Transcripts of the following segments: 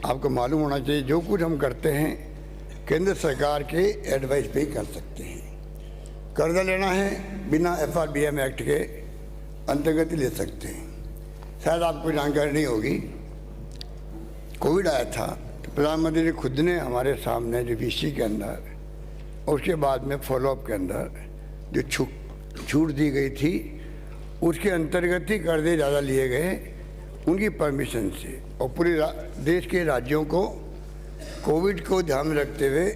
आपको मालूम होना चाहिए जो कुछ हम करते हैं केंद्र सरकार के एडवाइस पे ही कर सकते हैं। कर्जा लेना है बिना FRBM एक्ट के अंतर्गत ही ले सकते हैं। शायद आपको जानकारी नहीं होगी, कोविड आया था तो प्रधानमंत्री जी खुद ने हमारे सामने जो VC के अंदर और उसके बाद में फॉलोअप के अंदर जो छूट दी गई थी उसके अंतर्गत ही कर्जे ज़्यादा लिए गए उनकी परमिशन से, और पूरे देश के राज्यों को कोविड को ध्यान में रखते हुए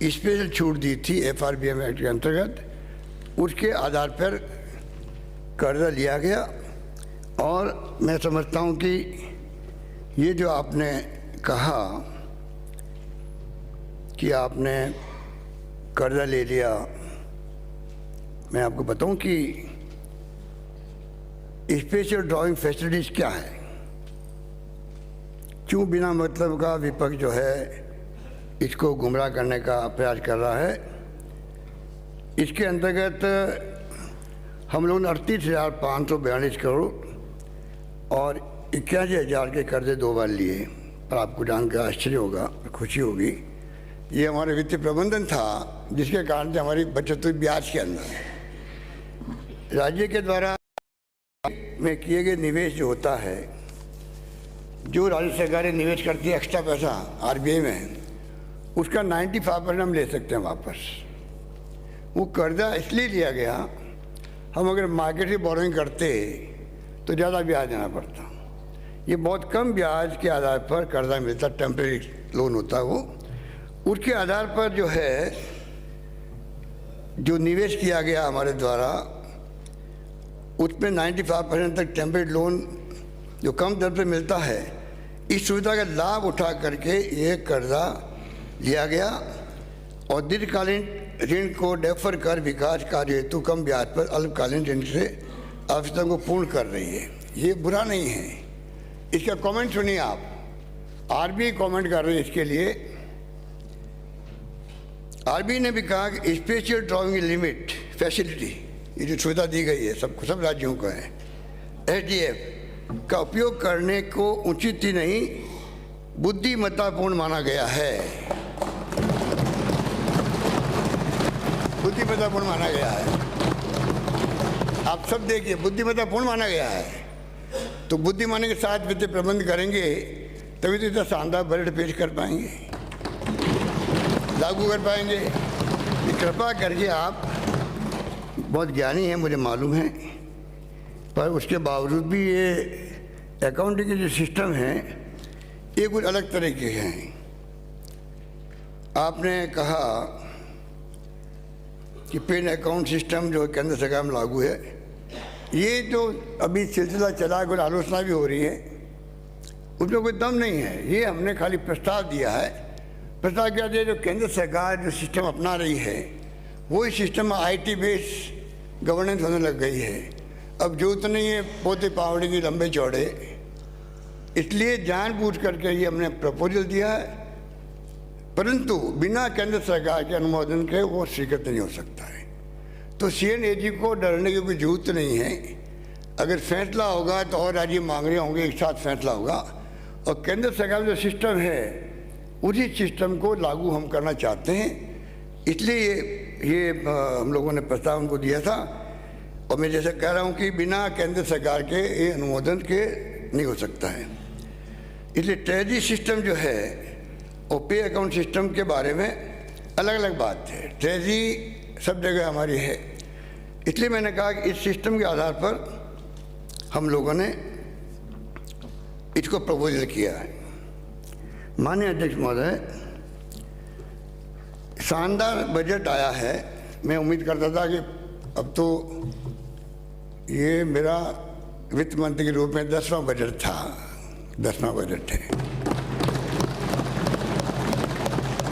स्पेशल छूट दी थी FRBM एक्ट के अंतर्गत। उसके आधार पर कर्जा लिया गया और मैं समझता हूँ कि ये जो आपने कहा कि आपने कर्जा ले लिया, मैं आपको बताऊं कि स्पेशल ड्राइंग फैसिलिटीज क्या है, क्यों बिना मतलब का विपक्ष जो है इसको गुमराह करने का प्रयास कर रहा है। इसके अंतर्गत हम लोगों ने 38,542 करोड़ और 81,000 के कर्जे 2 बार लिए। पर आपको जानकर आश्चर्य होगा, खुशी होगी, ये हमारे वित्तीय प्रबंधन था जिसके कारण से हमारी बचत हुई ब्याज के अंदर। राज्य के द्वारा में किए गए निवेश जो होता है, जो राज्य सरकारें निवेश करती है एक्स्ट्रा पैसा RBI में, उसका 95% हम ले सकते हैं वापस। वो कर्जा इसलिए लिया गया, हम अगर मार्केट से बोरोइंग करते तो ज़्यादा ब्याज देना पड़ता। ये बहुत कम ब्याज के आधार पर कर्जा मिलता, टेम्परेरी लोन होता है वो। उसके आधार पर जो है जो निवेश किया गया हमारे द्वारा उसमें 95% तक टेम्परेरी लोन जो कम दर पर मिलता है, इस सुविधा का लाभ उठा करके ये कर्जा लिया गया और दीर्घकालीन ऋण को डेफर कर विकास कार्य हेतु कम ब्याज पर अल्पकालीन ऋण से आवश्यकता को पूर्ण कर रही है। ये बुरा नहीं है। इसका कमेंट सुनिए आप, RBI कमेंट कर रही है इसके लिए। RBI ने भी कहा कि स्पेशल ड्राइंग लिमिट फैसिलिटी, ये जो सुविधा दी गई है सबको, सब राज्यों को है, SDF का उपयोग करने को उचित ही नहीं बुद्धिमत्तापूर्ण माना गया है। बुद्धिमत्तापूर्ण माना गया है। आप सब देखिए, बुद्धिमत्तापूर्ण माना गया है। तो बुद्धिमानी के साथ वित्तीय प्रबंध करेंगे तभी तो इतना शानदार बजट पेश कर पाएंगे, लागू कर पाएंगे। कृपा करके, आप बहुत ज्ञानी हैं मुझे मालूम है, पर उसके बावजूद भी ये अकाउंटिंग के जो सिस्टम हैं ये कुछ अलग तरह के हैं। आपने कहा कि पेन अकाउंट सिस्टम जो केंद्र सरकार में लागू है, ये जो अभी सिलसिला चला, कुछ आलोचना भी हो रही है, उसमें कोई दम नहीं है। ये हमने खाली प्रस्ताव दिया है। प्रस्ताव क्या दिया, जो केंद्र सरकार जो सिस्टम अपना रही है वही सिस्टम IT बेस गवर्नेंस होने लग गई है। अब जरूरत नहीं है पोते पावड़े की लंबे चौड़े, इसलिए जानबूझ करके ये हमने प्रपोजल दिया है, परंतु बिना केंद्र सरकार के अनुमोदन के वो स्वीकृत नहीं हो सकता है। तो CNAG को डरने की कोई जरूरत नहीं है। अगर फैसला होगा तो और राज्य मांग रहे होंगे, एक साथ फैसला होगा, और केंद्र सरकार जो सिस्टम है उसी सिस्टम को लागू हम करना चाहते हैं। इसलिए ये हम लोगों ने प्रस्ताव उनको दिया था, और मैं जैसे कह रहा हूँ कि बिना केंद्र सरकार के ये अनुमोदन के नहीं हो सकता है। इसलिए ट्रेजरी सिस्टम जो है और पे अकाउंट सिस्टम के बारे में अलग अलग बात है। ट्रेजरी सब जगह हमारी है, इसलिए मैंने कहा कि इस सिस्टम के आधार पर हम लोगों ने इसको प्रपोजल किया है। माननीय अध्यक्ष महोदय, शानदार बजट आया है। मैं उम्मीद करता था कि अब तो ये मेरा वित्त मंत्री के रूप में 10वां बजट था, 10वां बजट है।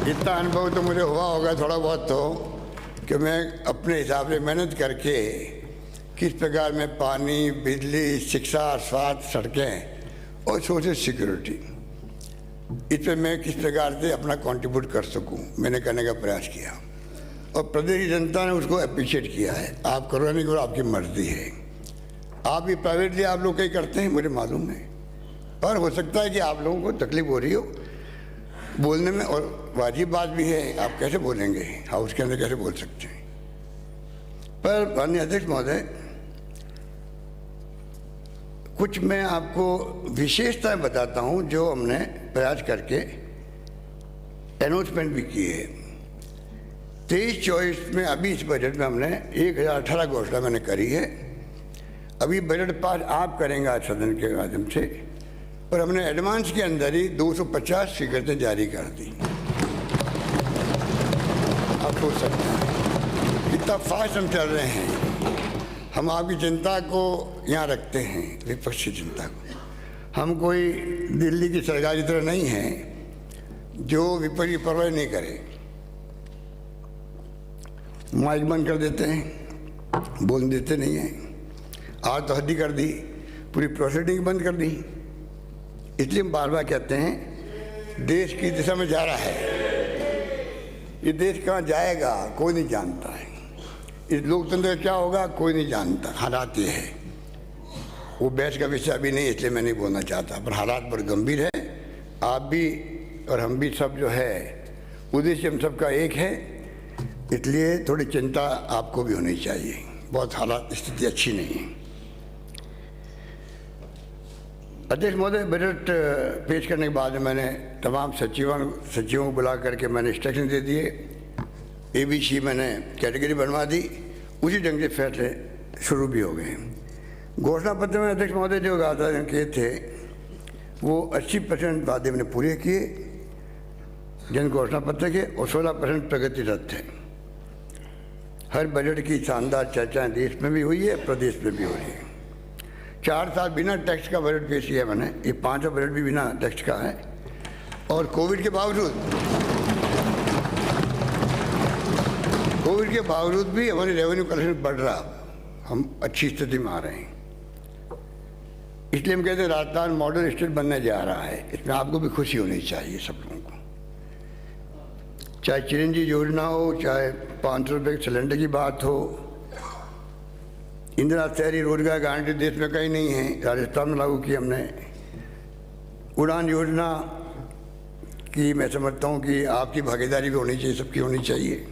इतना अनुभव तो मुझे हुआ होगा थोड़ा बहुत, तो कि मैं अपने हिसाब से मेहनत करके किस प्रकार में पानी, बिजली, शिक्षा, स्वास्थ्य, सड़कें और सोशल सिक्योरिटी, इस पर मैं किस प्रकार से अपना कंट्रीब्यूट कर सकूं, मैंने करने का प्रयास किया और प्रदेश की जनता ने उसको अप्रिशिएट किया है। आप करो नहीं करो आपकी मर्जी है। आप भी प्राइवेटली आप लोग कहीं करते हैं मुझे मालूम है, पर हो सकता है कि आप लोगों को तकलीफ हो रही हो बोलने में, और वाजिब बात भी है, आप कैसे बोलेंगे, हाउस के अंदर कैसे बोल सकते हैं। पर माननीय अध्यक्ष महोदय, कुछ मैं आपको विशेषताएं बताता हूं जो हमने प्रयास करके अनाउंसमेंट भी की है। 23-24 में अभी इस बजट में हमने 1018 घोषणा मैंने करी है। अभी बजट पास आप करेंगे आज सदन के माध्यम से, और हमने एडवांस के अंदर ही 250 स्वीकृतियाँ जारी कर दी। आप सोच सकते हैं कितना फास्ट हम चल रहे हैं। हम आपकी चिंता को यहाँ रखते हैं, विपक्ष की चिंता को। हम कोई दिल्ली की सरकार की तरह नहीं है जो विपक्ष की परवाह नहीं करे। माइक बंद कर देते हैं, बोल देते नहीं हैं। आज तो हद ही कर दी, पूरी प्रोसीडिंग बंद कर दी। इसलिए हम बार बार कहते हैं देश की दिशा में जा रहा है। ये देश कहाँ जाएगा कोई नहीं जानता है। इस लोकतंत्र क्या होगा कोई नहीं जानता। हालात ये है, वो बहस का विषय अभी नहीं, इसलिए मैं नहीं बोलना चाहता, पर हालात बड़े गंभीर है। आप भी और हम भी सब जो है उद्देश्य हम सबका एक है, इसलिए थोड़ी चिंता आपको भी होनी चाहिए। बहुत हालात स्थिति अच्छी नहीं है। अध्यक्ष महोदय, बजट पेश करने के बाद मैंने तमाम सचिवों को बुला करके मैंने इंस्ट्रक्शन दे दिए। ABC मैंने कैटेगरी बनवा दी, उसी ढंग से फैसले शुरू भी हो गए। घोषणा पत्र में अध्यक्ष महोदय जो वादे किए थे वो 80% वादे मैंने पूरे किए जन घोषणा पत्र के, और 16% प्रगतिरत थे। हर बजट की शानदार चर्चाएं देश में भी हुई है, प्रदेश में भी हो रही है। 4 साल बिना टैक्स का बजट पेश किया मैंने, ये 5वां बजट भी बिना टैक्स का है। और कोविड के बावजूद भी हमारी रेवेन्यू कलेक्शन बढ़ रहा, हम अच्छी स्थिति में आ रहे हैं। इसलिए हम कहते हैं राजस्थान मॉडल स्टेट बनने जा रहा है। इसमें आपको भी खुशी होनी चाहिए सब लोगों को। चाहे चिरंजीवी योजना हो, चाहे 500 रुपये सिलेंडर की बात हो, इंदिरा शहरी रोजगार गारंटी देश में कहीं नहीं है, राजस्थान में लागू की हमने। उड़ान योजना की मैं समझता हूँ कि आपकी भागीदारी भी होनी चाहिए, सबकी होनी चाहिए।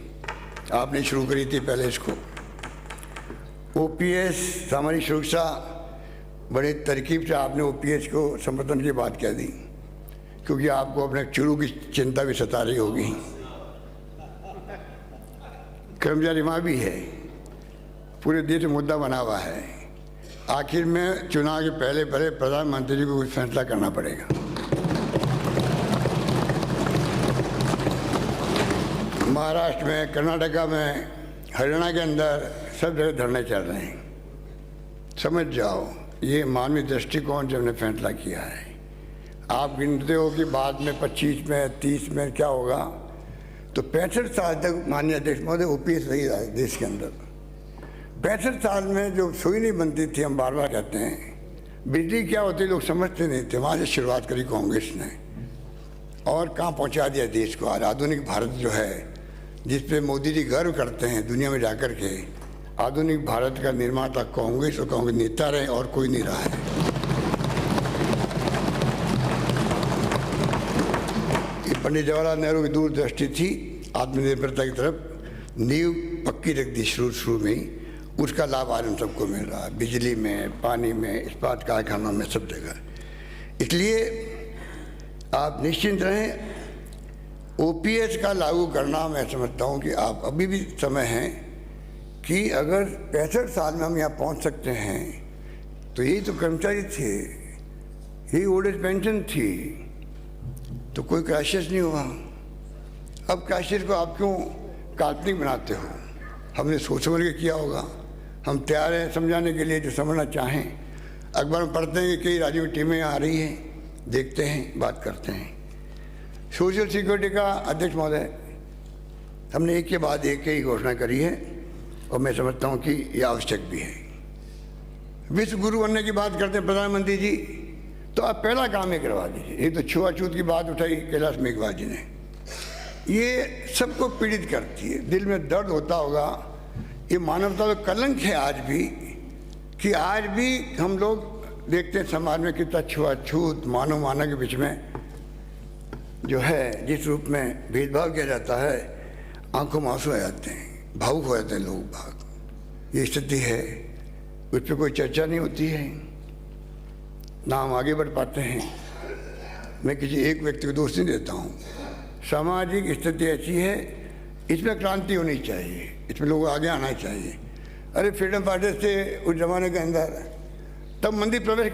आपने शुरू करी थी पहले इसको। OPS सामाजिक सुरक्षा, बड़े तरकीब से आपने OPS को समर्थन की बात कह दी, क्योंकि आपको अपने चुरू की चिंता भी सता रही होगी। कर्मचारी वहाँ भी है, पूरे देश में मुद्दा बना हुआ है। आखिर में चुनाव के पहले प्रधानमंत्री जी को कुछ फैसला करना पड़ेगा। महाराष्ट्र में, कर्नाटका में, हरियाणा के अंदर सब जगह धरने चल रहे हैं। समझ जाओ, ये मानवीय दृष्टिकोण से हमने फैसला किया है। आप गिनते हो कि बाद में 25 में 30 में क्या होगा, तो 65 साल तक माननीय अध्यक्ष महोदय OPS रही रहा है देश के अंदर। 65 साल में जो सुई नहीं बनती थी, हम बार बार कहते हैं बिजली क्या होती लोग समझते नहीं थे। वहाँ से शुरुआत करी कांग्रेस ने, और कहाँ पहुँचा दिया देश को। आज आधुनिक भारत जो है, जिस पे मोदी जी गर्व करते हैं दुनिया में जाकर के, आधुनिक भारत का निर्माता कांग्रेस और कांग्रेस नेता रहे, और कोई नहीं रहा है। ये पंडित जवाहरलाल नेहरू की दूरदृष्टि थी, आत्मनिर्भरता की तरफ नींव पक्की रख दी शुरू में ही। उसका लाभ आज हम सबको मिल रहा है, बिजली में, पानी में, इस्पात कारखानों में, सब जगह। इसलिए आप निश्चिंत रहें। OPS का लागू करना मैं समझता हूँ कि आप अभी भी समय है कि अगर 65 साल में हम यहाँ पहुँच सकते हैं, तो यही तो कर्मचारी थे, यही ओल्ड एज पेंशन थी, तो कोई क्राइसिस नहीं हुआ। अब क्राइसिस को आप क्यों काल्पनिक बनाते हो? हमने सोच समझ के किया होगा। हम तैयार हैं समझाने के लिए, जो समझना चाहें। अखबार में पढ़ते हैं कि कई राज्यों में टीमें आ रही हैं, देखते हैं, बात करते हैं। सोशल सिक्योरिटी का अध्यक्ष महोदय, हमने एक के बाद एक ही घोषणा करी है, और मैं समझता हूँ कि यह आवश्यक भी है। विश्व गुरु बनने की बात करते हैं प्रधानमंत्री जी, तो आप पहला काम ही करवा दीजिए। ये तो छुआछूत की बात उठाई कैलाश मेघवाल जी ने, ये सबको पीड़ित करती है, दिल में दर्द होता होगा। ये मानवता का कलंक है आज भी, कि आज भी हम लोग देखते हैं समाज में कितना छुआछूत मानव मानव के बीच में जो है जिस रूप में भेदभाव किया जाता है, आंखों में आंसू आ जाते हैं, भावुक हो जाते हैं लोग भाग। ये स्थिति है, उस पर कोई चर्चा नहीं होती है, ना हम आगे बढ़ पाते हैं। मैं किसी एक व्यक्ति को दोष नहीं देता हूँ। सामाजिक स्थिति ऐसी है, इसमें क्रांति होनी चाहिए, इसमें लोग आगे आना चाहिए। अरे फ्रीडम फाइटर्स थे उस जमाने के अंदर, तब मंदिर प्रवेश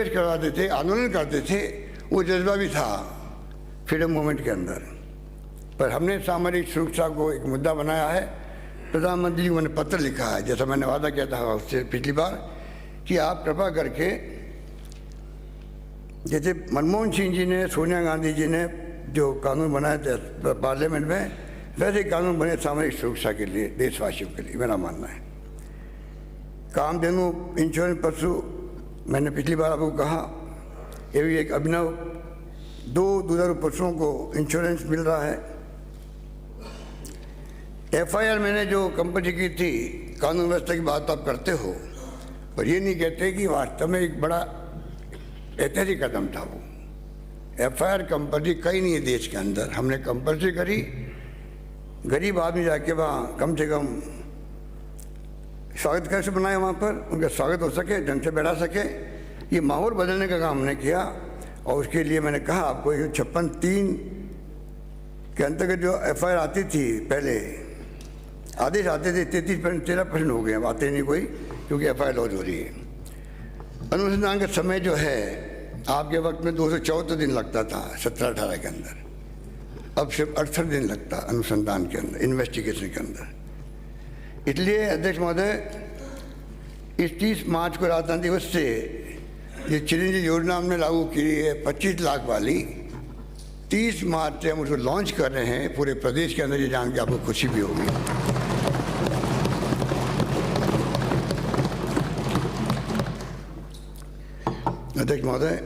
करवाते थे, आंदोलन करते थे, वो जज्बा भी था फ्रीडम मूवमेंट के अंदर। पर हमने सामाजिक सुरक्षा को एक मुद्दा बनाया है। प्रधानमंत्री जी को मैंने पत्र लिखा है, जैसा मैंने वादा किया था उससे पिछली बार, कि आप कृपा करके, जैसे मनमोहन सिंह जी ने, सोनिया गांधी जी ने जो कानून बनाए थे पार्लियामेंट में, वैसे कानून बने सामाजिक सुरक्षा के लिए, देशवासियों के लिए। मेरा मानना है कामधेनु इंश्योरेंस पशु, मैंने पिछली बार आपको कहा, ये भी एक अभिनव, 2 दुधारू पशुओं को इंश्योरेंस मिल रहा है। FIR मैंने जो कंपनी की थी, कानून व्यवस्था की बात आप करते हो, पर ये नहीं कहते कि वास्तव में एक बड़ा ऐतिहासिक कदम था वो। FIR कंपनी कहीं नहीं है देश के अंदर, हमने कंपल्सरी करी। गरीब आदमी जाके वहाँ कम से कम स्वागत कैसे बनाए, वहाँ पर उनका स्वागत हो सके, ढंग से बैठा सके, ये माहौल बदलने का काम हमने किया। और उसके लिए मैंने कहा आपको, 56(3) के अंतर्गत जो FIR आती थी, पहले आदेश आते थे, 13% हो गए, अब आते नहीं कोई, क्योंकि FIR लॉन्च हो रही है। अनुसंधान का समय जो है, आपके वक्त में 214 दिन लगता था 17-18 के अंदर, अब सिर्फ 68 दिन लगता अनुसंधान के अंदर, इन्वेस्टिगेशन के अंदर। इसलिए अध्यक्ष महोदय, इस 30 मार्च को राजधानी दिवस से ये चिरंजीवी योजना हमने लागू की है, 25 लाख वाली। 30 मार्च से हम उसको लॉन्च कर रहे हैं पूरे प्रदेश के अंदर। ये जान के आपको खुशी भी होगी। अध्यक्ष महोदय,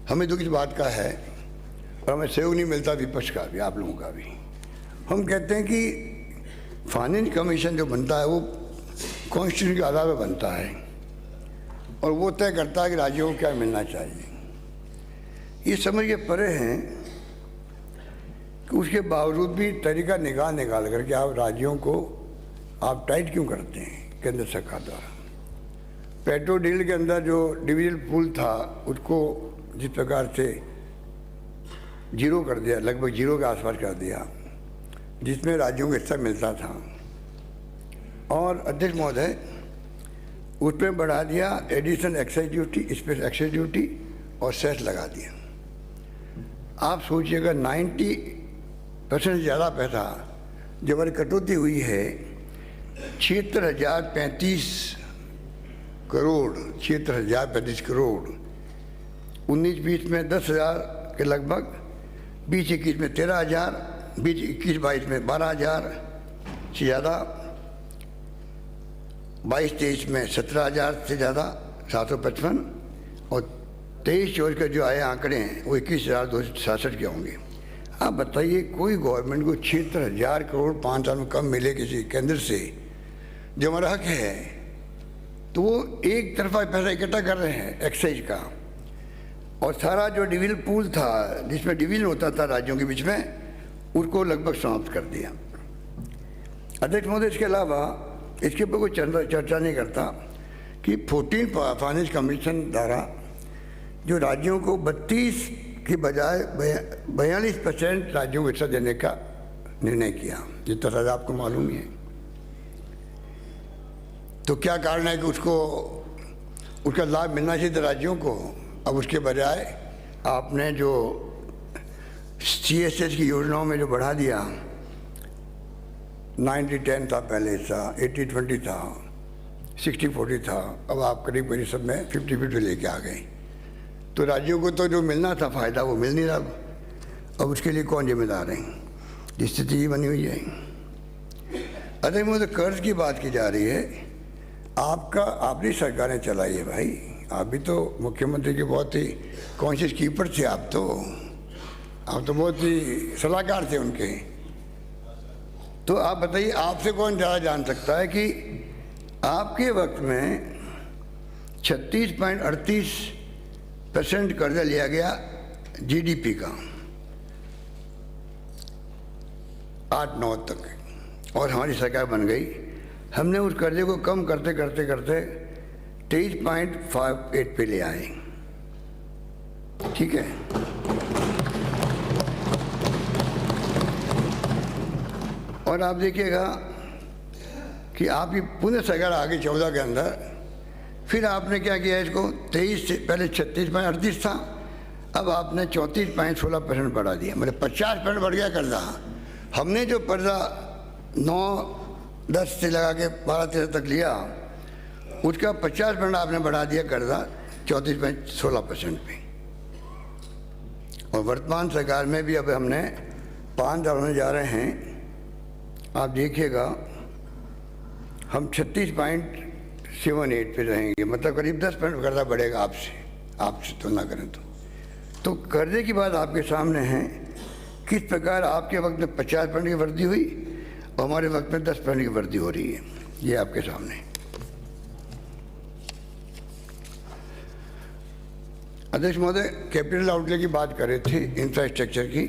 हमें दुख इस बात का है, और हमें सहयोग नहीं मिलता विपक्ष का भी, आप लोगों का भी। हम कहते हैं कि फाइनेंस कमीशन जो बनता है वो कॉन्स्टिट्यूशन के आधार पर बनता है, और वो तय करता है कि राज्यों को क्या मिलना चाहिए। ये समझ के परे हैं कि उसके बावजूद भी तरीका निकाल करके आप राज्यों को आप टाइट क्यों करते हैं केंद्र सरकार द्वारा। पेट्रोल डीजल के अंदर जो डिविजन पूल था, उसको जिस प्रकार से जीरो कर दिया, लगभग जीरो के आसपास कर दिया, जिसमें राज्यों को हिस्सा मिलता था। और अध्यक्ष महोदय, उसमें बढ़ा दिया additional excise duty, special excise duty और सेस लगा दिया। आप सोचिएगा 90% ज़्यादा पैसा जो हमारी कटौती हुई है, 76,035 करोड़, 76,035 करोड़, 19-20 में 10,000 के लगभग, 20-21 में 13,000, 20-21-22 में 12,000 से ज़्यादा, 22-23 में 17,000 से ज़्यादा 755, और 23-24 के जो आए आंकड़े हैं वो 21,267 के होंगे। आप बताइए, कोई गवर्नमेंट को 76,000 करोड़ 5 साल में कम मिले किसी केंद्र से, जो हमारा हक है, तो वो एक तरफा पैसा इकट्ठा कर रहे हैं एक्साइज का। और सारा जो डिविजन पूल था, जिसमें डिवीजन होता था राज्यों के बीच में, उसको लगभग समाप्त कर दिया। अध्यक्ष महोदय, इसके अलावा इसके ऊपर कोई चर्चा नहीं करता कि 14 फाइनेंस कमीशन द्वारा जो राज्यों को 32 की बजाय 42% राज्यों को हिस्सा देने का निर्णय किया, जितना शायद आपको मालूम ही है। तो क्या कारण है कि उसका लाभ मिलना चाहिए था राज्यों को, अब उसके बजाय आपने जो CSS की योजनाओं में जो बढ़ा दिया, 90-10 था पहले हिस्सा, 80-20 था, 60-40 था, अब आप करीब करीब सब में 50-50 लेके आ गए। तो राज्यों को तो जो मिलना था फ़ायदा वो मिल नहीं रहा। अब उसके लिए कौन जिम्मेदार है? स्थिति ही बनी हुई है। अरे मुझे कर्ज की बात की जा रही है, आपकी सरकारें चलाई है भाई, आप भी तो मुख्यमंत्री के बहुत ही कॉन्शियस कीपर थे। आप तो बहुत ही सलाहकार थे उनके। तो आप बताइए, आपसे कौन ज़्यादा जान सकता है कि आपके वक्त में 36.38% कर्जा लिया गया जीडीपी का 8-9 तक, और हमारी सरकार बन गई। हमने उस कर्जे को कम करते करते करते 23.58 पे ले आए। ठीक है, और आप देखिएगा कि आपकी पुनः सरकार आ गई 14 के अंदर। फिर आपने क्या किया, इसको 23 से पहले 36.38 था, अब आपने 34.16% बढ़ा दिया, मतलब 50% बढ़ गया कर्जा। हमने जो कर्जा 9-10 से लगा के 12-13 तक लिया, उसका 50% आपने बढ़ा दिया कर्जा 34.16% पे। और वर्तमान सरकार में भी अब हमने 5 साल होने जा रहे हैं। आप देखिएगा हम 36.78 पे रहेंगे, मतलब करीब 10% कर्जा बढ़ेगा आपसे तुलना करें तो कर्जे की बात आपके सामने है। किस प्रकार आपके वक्त में 50% की वृद्धि हुई और हमारे वक्त में 10% की वृद्धि हो रही है, ये आपके सामने। अध्यक्ष महोदय, कैपिटल आउटले की बात कर रहे थे, इंफ्रास्ट्रक्चर की,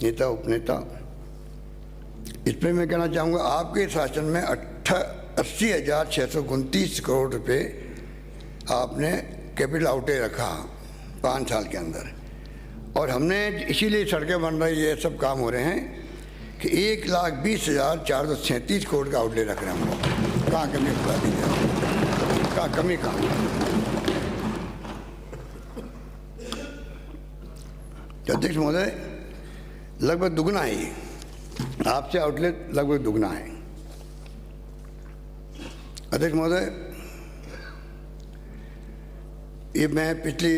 नेता उपनेता। इसमें मैं कहना चाहूँगा, आपके शासन में 80,629 करोड़ रुपए आपने कैपिटल आउटले रखा 5 साल के अंदर, और हमने इसीलिए सड़कें बन रही, ये सब काम हो रहे हैं कि 1,20,437 करोड़ का आउटले रख रहे हैं हम लोग। कहाँ कमी बता दीजिए, कहाँ कमी कहाँ? अध्यक्ष महोदय, लगभग दुगना है ये, आपसे आउटलेट लगभग दुगना है। अध्यक्ष महोदय, ये मैं पिछले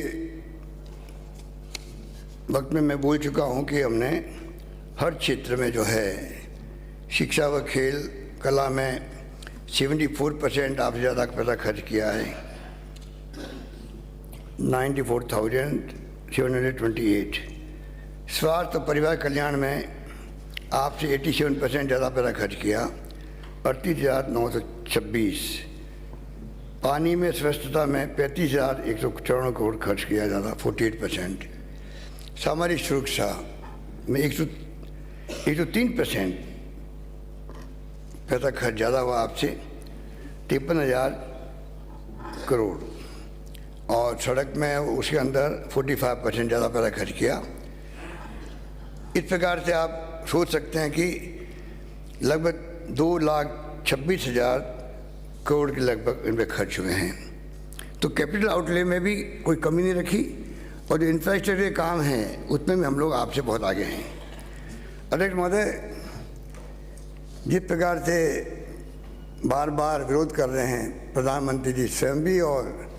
वक्त में मैं बोल चुका हूँ कि हमने हर क्षेत्र में जो है, शिक्षा व खेल कला में 74% आपसे ज़्यादा पैसा खर्च किया है, 94,728। स्वास्थ्य और परिवार कल्याण में आपसे 87% ज़्यादा पैसा खर्च किया, 38,926। पानी में स्वच्छता में 35,194 करोड़ खर्च किया ज़्यादा, 48%। सामाजिक सुरक्षा में 103% पैसा खर्च ज़्यादा हुआ आपसे, 53,000 करोड़। और सड़क में उसके अंदर 45% ज़्यादा पैसा खर्च किया। इस प्रकार से आप सोच सकते हैं कि लगभग 2,26,000 करोड़ के लगभग इनमें खर्च हुए हैं। तो कैपिटल आउटले में भी कोई कमी नहीं रखी, और जो इंफ्रास्ट्रक्चर के काम हैं उसमें भी हम लोग आपसे बहुत आगे हैं। अध्यक्ष महोदय, जिस प्रकार से बार बार विरोध कर रहे हैं प्रधानमंत्री जी स्वयं भी और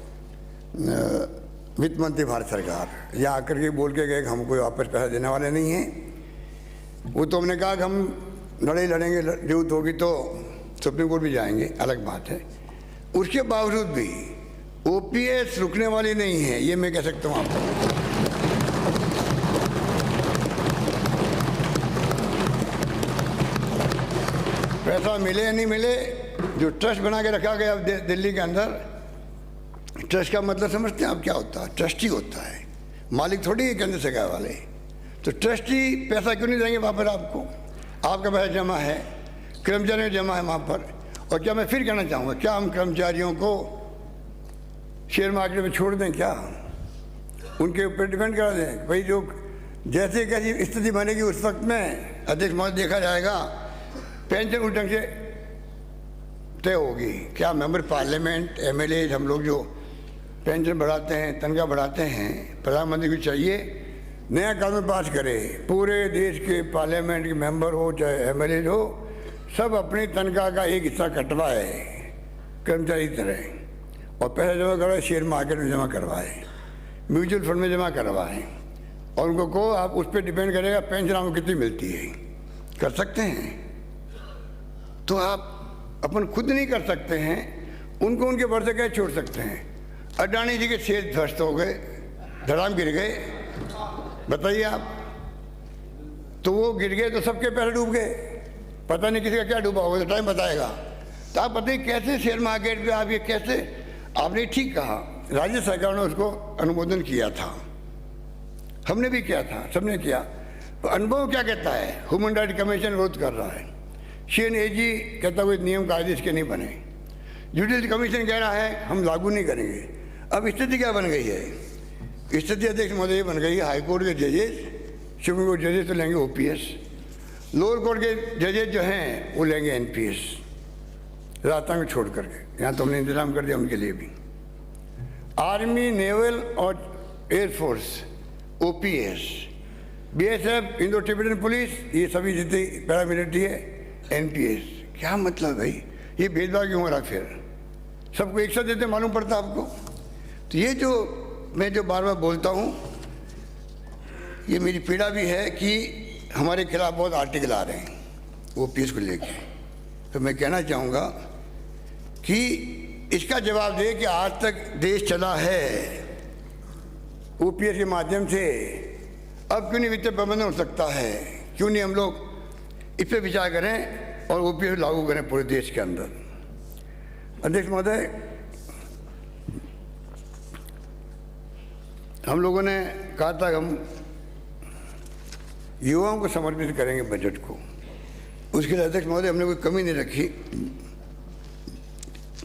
वित्त मंत्री भारत सरकार, यहाँ आकर के बोल के गए कि हम कोई वापस पैसा देने वाले नहीं हैं। वो तो हमने कहा कि हम लड़ेंगे, जरूरत होगी तो सुप्रीम कोर्ट भी जाएंगे, अलग बात है। उसके बावजूद भी ओपीएस रुकने वाली नहीं है, ये मैं कह सकता हूँ आपको। पैसा मिले या नहीं मिले, जो ट्रस्ट बना के रखा गया दिल्ली के अंदर, ट्रस्ट का मतलब समझते हैं आप क्या होता है? ट्रस्टी होता है, मालिक थोड़ी है केंद्र सरकार वाले। तो ट्रस्टी पैसा क्यों नहीं देंगे वापस आपको? आपका पैसा जमा है, कर्मचारियों जमा है वहाँ पर। और क्या मैं फिर कहना चाहूँगा, क्या हम कर्मचारियों को शेयर मार्केट में छोड़ दें? क्या उनके ऊपर डिपेंड करा दें? भाई जो जैसे कैसी स्थिति बनेगी उस वक्त में अध्यक्ष महोदय देखा जाएगा, पेंशन उस ढंग से तय होगी। क्या मेंबर पार्लियामेंट, एमएलए, हम लोग जो पेंशन बढ़ाते हैं, तनख्वाह बढ़ाते हैं, प्रधानमंत्री को चाहिए नया कानून पास करे, पूरे देश के पार्लियामेंट के मेंबर हो चाहे एमएलए हो, सब अपनी तनख्वाह का एक हिस्सा कटवाए कर्मचारी की तरह, और पैसा जमा करवाए, शेयर मार्केट में जमा करवाए, म्यूचुअल फंड में जमा करवाए, और उनको कहो आप उस पर डिपेंड करेगा पेंशन आपको कितनी मिलती है। कर सकते हैं? तो आप अपन खुद नहीं कर सकते हैं, उनको उनके भरोसे कैसे छोड़ सकते हैं? अडानी जी के शेयर ध्वस्त हो गए, धड़ाम गिर गए, बताइए आप। तो वो गिर गए तो सबके पैसे डूब गए, पता नहीं किसी का क्या डूबा होगा, तो टाइम बताएगा। तो आप बताइए कैसे शेयर मार्केट पे आप ये कैसे, आपने ठीक कहा, राज्य सरकार ने उसको अनुमोदन किया था, हमने भी किया था, सबने किया। तो अनुभव क्या कहता है? ह्यूमन राइट कमीशन विरोध कर रहा है, CNAG कहता हुए नियम कायदे इसके नहीं बने, जुडिशल कमीशन कह रहा है हम लागू नहीं करेंगे। अब स्थिति क्या बन गई है? स्थिति अध्यक्ष महोदय बन गई है, हाईकोर्ट के जजेस, सुप्रीम कोर्ट जजेस तो लेंगे OPS, लोअर कोर्ट के जजेस जो हैं वो लेंगे NPS, राजस्थान को छोड़ करके। यहाँ तो हमने इंतजाम कर दिया उनके लिए भी। आर्मी, नेवल और air force OPS, BSF, Indo Tibetan police, ये सभी जितनी पैरामिलिट्री है NPS। क्या मतलब भाई, ये भेदभाव क्यों हो रहा? फिर सबको एक साथ देते मालूम पड़ता आपको? तो ये जो मैं जो बार बार बोलता हूँ, ये मेरी पीड़ा भी है कि हमारे खिलाफ बहुत आर्टिकल आ रहे हैं OPS को लेके। तो मैं कहना चाहूँगा कि इसका जवाब दे कि आज तक देश चला है OPS के माध्यम से, अब क्यों नहीं वित्तीय प्रबंधन हो सकता है? क्यों नहीं हम लोग इस पर विचार करें और OPS लागू करें पूरे देश के अंदर? अध्यक्ष महोदय, हम लोगों ने कहा था हम युवाओं को समर्पित करेंगे बजट को, उसके लिए अध्यक्ष महोदय हमने कोई कमी नहीं रखी।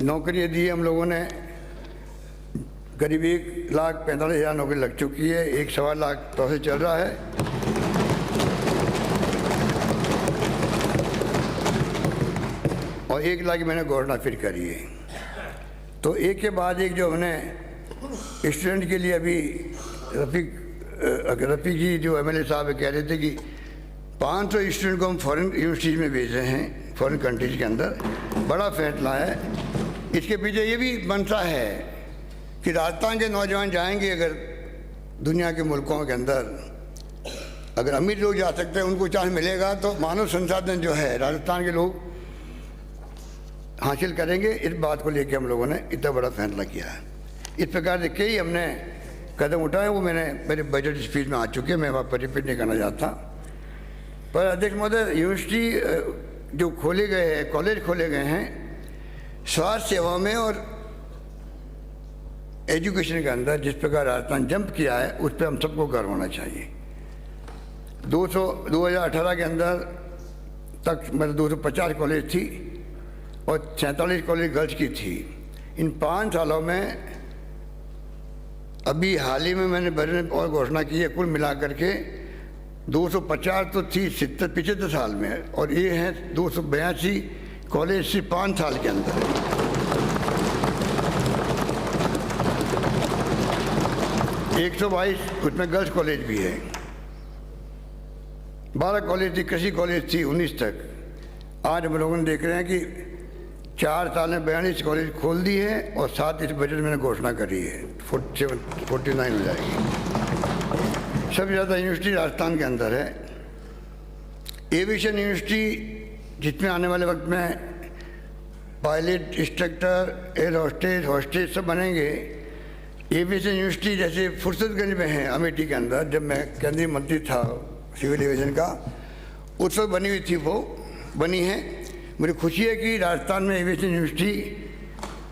नौकरियाँ दी हम लोगों ने, करीब 1,45,000 नौकरी लग चुकी है, 1.25 लाख प्रोसेस चल रहा है। और 1 लाख मैंने घोषणा फिर करी है। तो एक के बाद एक जो हमने स्टूडेंट के लिए अभी रफ़ी जी जो MLA साहब कह रहे थे कि 500 स्टूडेंट को हम फॉरेन यूनिवर्सिटीज़ में भेज रहे हैं, फॉरेन कंट्रीज़ के अंदर। बड़ा फैसला है। इसके पीछे ये भी मंशा है कि राजस्थान के नौजवान जाएंगे अगर दुनिया के मुल्कों के अंदर, अगर अमीर लोग जा सकते हैं, उनको चांस मिलेगा, तो मानव संसाधन जो है राजस्थान के लोग हासिल करेंगे। इस बात को लेकर हम लोगों ने इतना बड़ा फैसला किया है। इस प्रकार से कई हमने कदम उठाए, वो मैंने मेरे बजट स्पीच में आ चुके हैं, मैं वहाँ पर रिपीट नहीं करना चाहता। पर अध्यक्ष महोदय, यूनिवर्सिटी जो खोले गए हैं, कॉलेज खोले गए हैं स्वास्थ्य सेवा में और एजुकेशन के अंदर, जिस प्रकार राजस्थान जंप किया है उस पर हम सबको गर्व होना चाहिए। 2018 के अंदर तक मतलब 250 कॉलेज थी और 47 कॉलेज गर्ल्स की थी। इन 5 सालों में अभी हाल ही में मैंने बजट और घोषणा की है, कुल मिलाकर के 250 तो थी 75 साल में, और ये हैं 282 कॉलेज सिर्फ 5 साल के अंदर। 122 उसमें गर्ल्स कॉलेज भी है, 12 कॉलेज थी, कृषि कॉलेज थी 19 तक। आज हम लोगों ने देख रहे हैं कि 4 साल में 42 कॉलेज खोल दी है और साथ इस बजट में मैंने घोषणा करी है 49 हो जाएगी। सबसे ज़्यादा यूनिवर्सिटी राजस्थान के अंदर है। एविएशन यूनिवर्सिटी जिसमें आने वाले वक्त में pilot, instructor, air hostess, hostage सब बनेंगे। एविएशन यूनिवर्सिटी जैसे फुर्सतगंज में है अमेठी के अंदर, जब मैं केंद्रीय मंत्री था सिविल एविएशन का, उस वक्त बनी हुई थी, वो बनी है। मुझे खुशी है कि राजस्थान में एविएशन यूनिवर्सिटी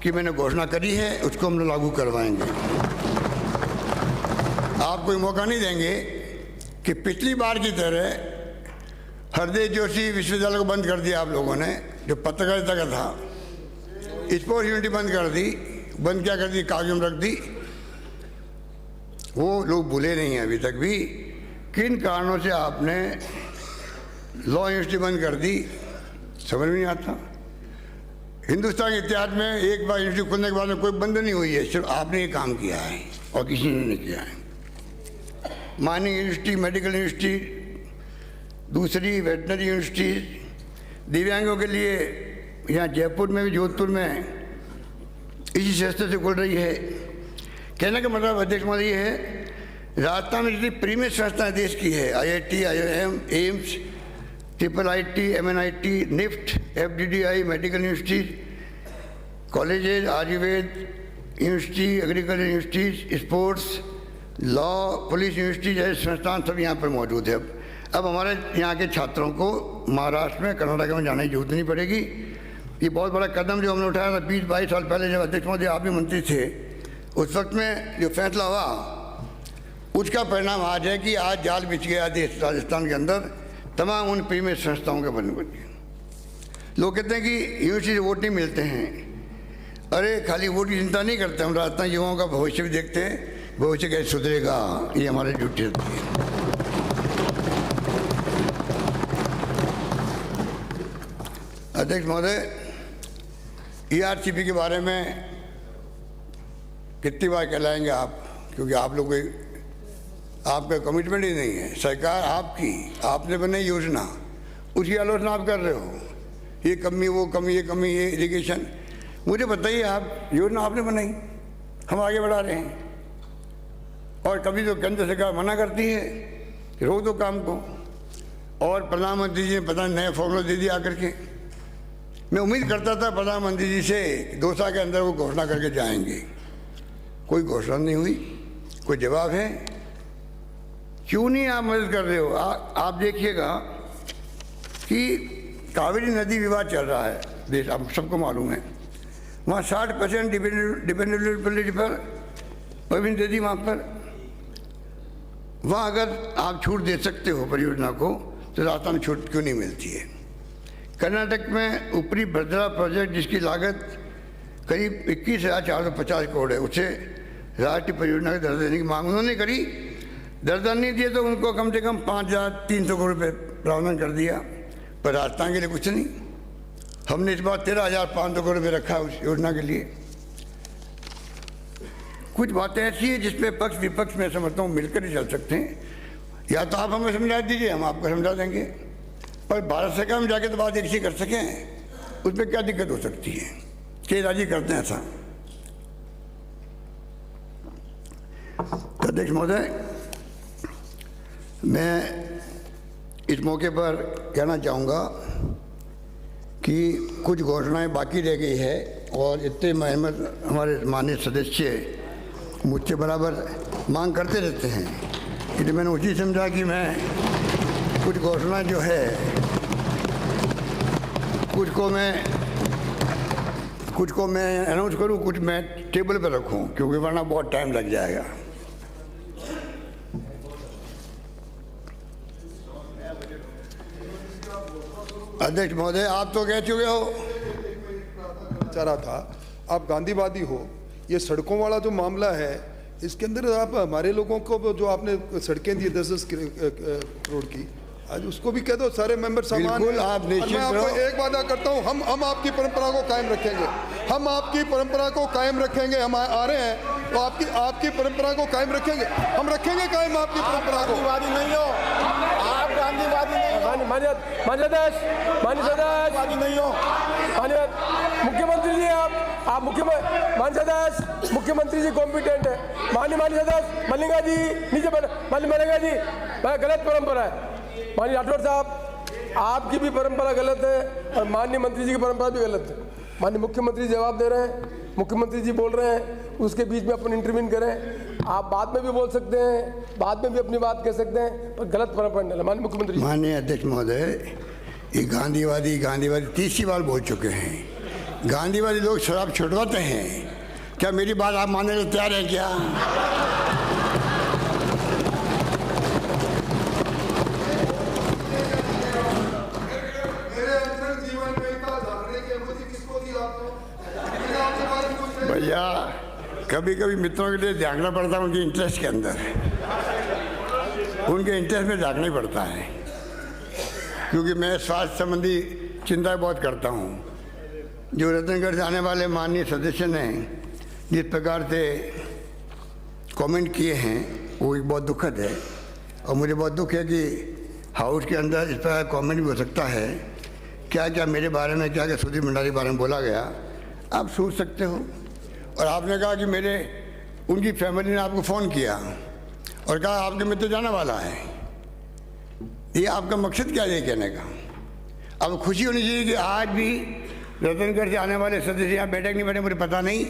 की मैंने घोषणा करी है, उसको हम लोग लागू करवाएंगे। आप कोई मौका नहीं देंगे कि पिछली बार की तरह हरदेव जोशी विश्वविद्यालय को बंद कर दिया आप लोगों ने, जो पत्रकारिता का था। स्पोर्ट्स यूनिटी बंद कर दी। बंद क्या कर दी? कागज में रख दी। वो लोग भूले नहीं हैं अभी तक भी किन कारणों से आपने लॉ यूनिवर्सिटी बंद कर दी, समझ में नहीं आता। हिंदुस्तान के इतिहास में एक बार यूनिवर्सिटी खुलने के बाद में कोई बंद नहीं हुई है, सिर्फ आपने ये काम किया है और किसी ने नहीं किया है। माइनिंग यूनिवर्सिटी, मेडिकल यूनिवर्सिटी, दूसरी वेटनरी यूनिवर्सिटी, दिव्यांगों के लिए यहाँ जयपुर में भी, जोधपुर में इसी संस्था से खुल रही है। कहने का मतलब अध्यक्ष महोदय ये है, राजस्थान में जितनी प्रीमियर संस्थाएं देश की है, IIT, IIM, AIIMS, IIIT, MNIT, NIFT, FDDI, medical university, colleges, Ayurveda university, agriculture universities, sports, law, police university जैसे संस्थान सब यहाँ पर मौजूद है। अब हमारे यहाँ के छात्रों को महाराष्ट्र में, कर्नाटक में जाने की जरूरत नहीं पड़ेगी। ये बहुत बड़ा कदम जो हमने उठाया था 20-22 साल पहले, जब अध्यक्ष महोदय आप भी मंत्री थे, उस वक्त में जो फैसला हुआ उसका परिणाम आज है कि आज जाल बिछ गया देश राजस्थान के अंदर तमाम उन प्रीमियर संस्थाओं के बनने पर। लोग कहते हैं कि यूनिवर्सिटी वोट नहीं मिलते हैं। अरे खाली वोट की चिंता नहीं करते, हम राजस्थान युवाओं का भविष्य भी देखते हैं, भविष्य कैसे सुधरेगा, ये हमारी ड्यूटी होती है। अध्यक्ष महोदय, ERCP के बारे में कितनी बार कहलाएंगे आप, क्योंकि आप लोग आपका कमिटमेंट ही नहीं है। सरकार आपकी, आपने बनाई योजना, उसकी आलोचना आप कर रहे हो। ये कमी, वो कमी, ये कमी, ये इरिगेशन। मुझे बताइए, आप योजना आपने बनाई, हम आगे बढ़ा रहे हैं, और कभी तो केंद्र सरकार मना करती है कि रोक दो काम को, और प्रधानमंत्री जी ने पता नहीं नया फॉर्मूला दे दिया आकर के। मैं उम्मीद करता था प्रधानमंत्री जी से 2 साल के अंदर वो घोषणा करके जाएंगे, कोई घोषणा नहीं हुई, कोई जवाब है। क्यों नहीं आप मदद कर रहे हो? आप देखिएगा कि कावेरी नदी विवाद चल रहा है देश, आप सबको मालूम है। वहाँ 60% डिपेंडेबिलिटी पर परवीन दे दी वहाँ पर। वहाँ अगर आप छूट दे सकते हो परियोजना को, तो राजस्थान में छूट क्यों नहीं मिलती है? कर्नाटक में ऊपरी भद्रा प्रोजेक्ट, जिसकी लागत करीब 21,450 करोड़ है, उसे राष्ट्रीय परियोजना का दर्जा देने की मांग उन्होंने करी। दर्जा नहीं दिया तो उनको कम से कम 5,300 करोड़ रुपये प्रावधान कर दिया, पर राजस्थान के लिए कुछ नहीं। हमने इस बार 13,500 करोड़ रुपये रखा उस योजना के लिए। कुछ बातें ऐसी है जिसमें पक्ष विपक्ष में समझता हूँ मिलकर ही चल सकते हैं। या तो आप हमें समझा दीजिए, हम आपको समझा देंगे, पर भारत सरकार में जाके तो बात एक सी कर सकें, उसमें क्या दिक्कत हो सकती है? कई राजी करते हैं ऐसा। अध्यक्ष महोदय, मैं इस मौके पर कहना चाहूँगा कि कुछ घोषणाएं बाकी रह गई है, और इतने मेहनत हमारे माननीय सदस्य मुझसे बराबर मांग करते रहते हैं, इसलिए मैंने उसी समझा कि मैं कुछ घोषणा जो है कुछ को मैं अनाउंस करूं, कुछ मैं टेबल पर रखूं, क्योंकि वरना बहुत टाइम लग जाएगा। अध्यक्ष महोदय, आप तो कह चुके हो। चाह रहा था, आप गांधीवादी हो, ये सड़कों वाला जो मामला है, इसके अंदर आप हमारे लोगों को जो आपने सड़कें दी 10-10 करोड़ की, आज उसको भी कह दो सारे मेंबर सामान। बिल्कुल, आप निश्चित मैं आपको एक वादा करता हूँ, हम आपकी परंपरा को कायम रखेंगे, हम आपकी परंपरा को कायम रखेंगे। हम आ रहे हैं तो आपकी परंपरा को कायम रखेंगे, हम रखेंगे कायम आपकी परंपरा को। गांधीवादी नहीं हो आप, गांधीवादी नहीं हो। माननीय सदस्य नहीं हो। मुख्यमंत्री जी, आप मुख्यमंत्री जी कॉम्पिटेंट है। माननीय सदस्य मलिंगा जी नीचे, मलिंगा जी गलत परंपरा है। माननीय राठौर साहब, आपकी भी परंपरा गलत है और माननीय मंत्री जी की परंपरा भी गलत है। माननीय मुख्यमंत्री जवाब दे रहे हैं, मुख्यमंत्री जी बोल रहे हैं, उसके बीच में अपन इंटरवीन करें। आप बाद में भी बोल सकते हैं, बाद में भी अपनी बात कह सकते हैं, पर गलत परंपरा नहीं। माननीय मुख्यमंत्री जी। माननीय अध्यक्ष महोदय, ये गांधीवादी 30 बार बोल चुके हैं। गांधीवादी लोग शराब छुड़वाते हैं, क्या मेरी बात आप मानने को तैयार हैं क्या? भैया, कभी कभी मित्रों के लिए झांकना पड़ता है, उनके इंटरेस्ट के अंदर, उनके इंटरेस्ट में झांकना ही पड़ता है, क्योंकि मैं स्वास्थ्य संबंधी चिंता बहुत करता हूँ। जो रतनगढ़ से आने वाले माननीय सदस्य ने जिस प्रकार से कमेंट किए हैं, वो एक बहुत दुखद है, और मुझे बहुत दुख है कि हाउस के अंदर इस प्रकार कमेंट भी हो सकता है। क्या क्या मेरे बारे में, क्या क्या सुधीर भंडारी के बारे में बोला गया, आप सोच सकते हो। और आपने कहा कि उनकी फैमिली ने आपको फ़ोन किया और कहा आपके मित्र जाने वाला है। ये आपका मकसद क्या है कहने का? अब खुशी होनी चाहिए कि आज भी रतनगढ़ से आने वाले सदस्य यहाँ बैठे नहीं बैठे मुझे पता नहीं,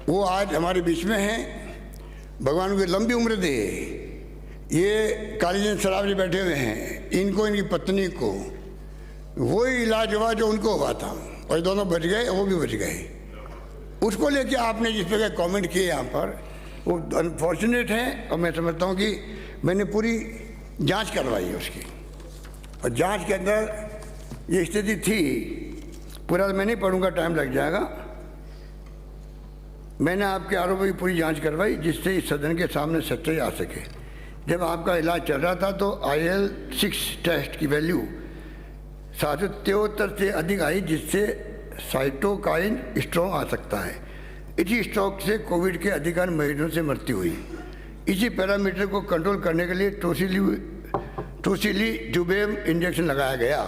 वो आज हमारे बीच में हैं। भगवान को लंबी उम्र दे, ये कालीचंद सराफ जी बैठे हुए हैं, इनको इनकी पत्नी को वही इलाज हुआ जो उनको हुआ था, और ये दोनों बच गए, वो भी बच गए। उसको लेके आपने जिस प्रकार कमेंट किए यहाँ पर, वो अनफॉर्चुनेट है। और मैं समझता हूँ कि मैंने पूरी जांच करवाई है उसकी, और जांच के अंदर ये स्थिति थी। पूरा मैं नहीं पढ़ूंगा, टाइम लग जाएगा। मैंने आपके आरोपों की पूरी जांच करवाई जिससे इस सदन के सामने सच्चाई आ सके। जब आपका इलाज चल रहा था तो IL-6 टेस्ट की वैल्यू 773 से अधिक आई, जिससे साइटोकाइन स्ट्रोक आ सकता है। इसी स्ट्रोक से कोविड के अधिकांश मरीजों से मृत्यु हुई। इसी पैरामीटर को कंट्रोल करने के लिए टोसिलीजुमेब इंजेक्शन लगाया गया।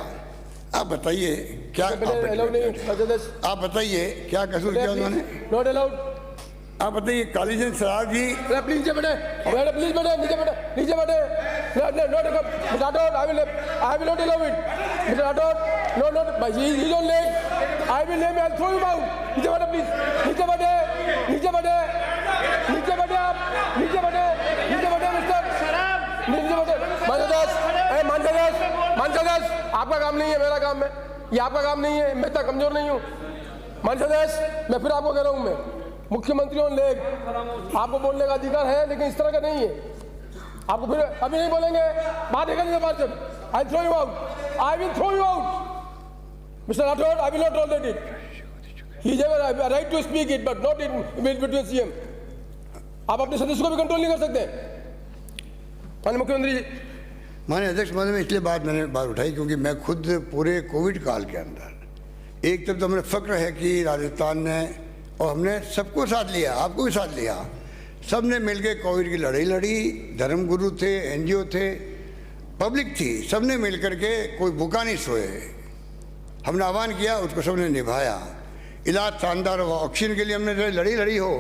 आप बताइए क्या, आप बताइए क्या कसूर किया उन्होंने? Not allowed. आप बताइए कालीचंद सराफ जी। प्लीज नीचे बैठे, प्लीज बैठे, नीचे बैठे, नीचे बैठे। Mr. Rathod, I will not allow it. Mr. Rathod, no, he's on leg. I will name, I'll throw him out. नीचे बैठे प्लीज, नीचे बैठे, नीचे बैठे, नीचे बैठे आप, नीचे बैठे, नीचे बैठे मिस्टर, नीचे बैठे। मानसदास, आपका काम नहीं है, मेरा काम है। ये आपका काम नहीं है, मैं इतना कमजोर नहीं हूँ। मानसदास, मैं फिर आपको कह रहा हूँ, मैं मुख्यमंत्री ऑन लेग, आपको बोलने का अधिकार है, लेकिन इस तरह का नहीं है। आपको फिर अभी नहीं बोलेंगे, बात है नहीं बात। I throw you out, I will throw you out. Mister Rathore, I will not tolerate it. He have a right to speak it, but not in between CM. आप अपने सदस्य को भी कंट्रोल नहीं कर सकते। माननीय मुख्यमंत्री जी। माननीय अध्यक्ष महोदय, इसलिए मैंने बात उठाई क्योंकि मैं खुद पूरे कोविड काल के अंदर एक तरफ तो हमें फक्र है कि राजस्थान ने, और हमने सबको साथ लिया, आपको भी साथ लिया, सब ने मिलकर कोविड की लड़ाई लड़ी। धर्मगुरु थे, NGO थे, पब्लिक थी, सब ने मिलकर के, कोई भूखा नहीं सोए। हमने आह्वान किया, उसको सबने निभाया। इलाज शानदार हुआ। ऑक्सीजन के लिए हमने लड़ी हो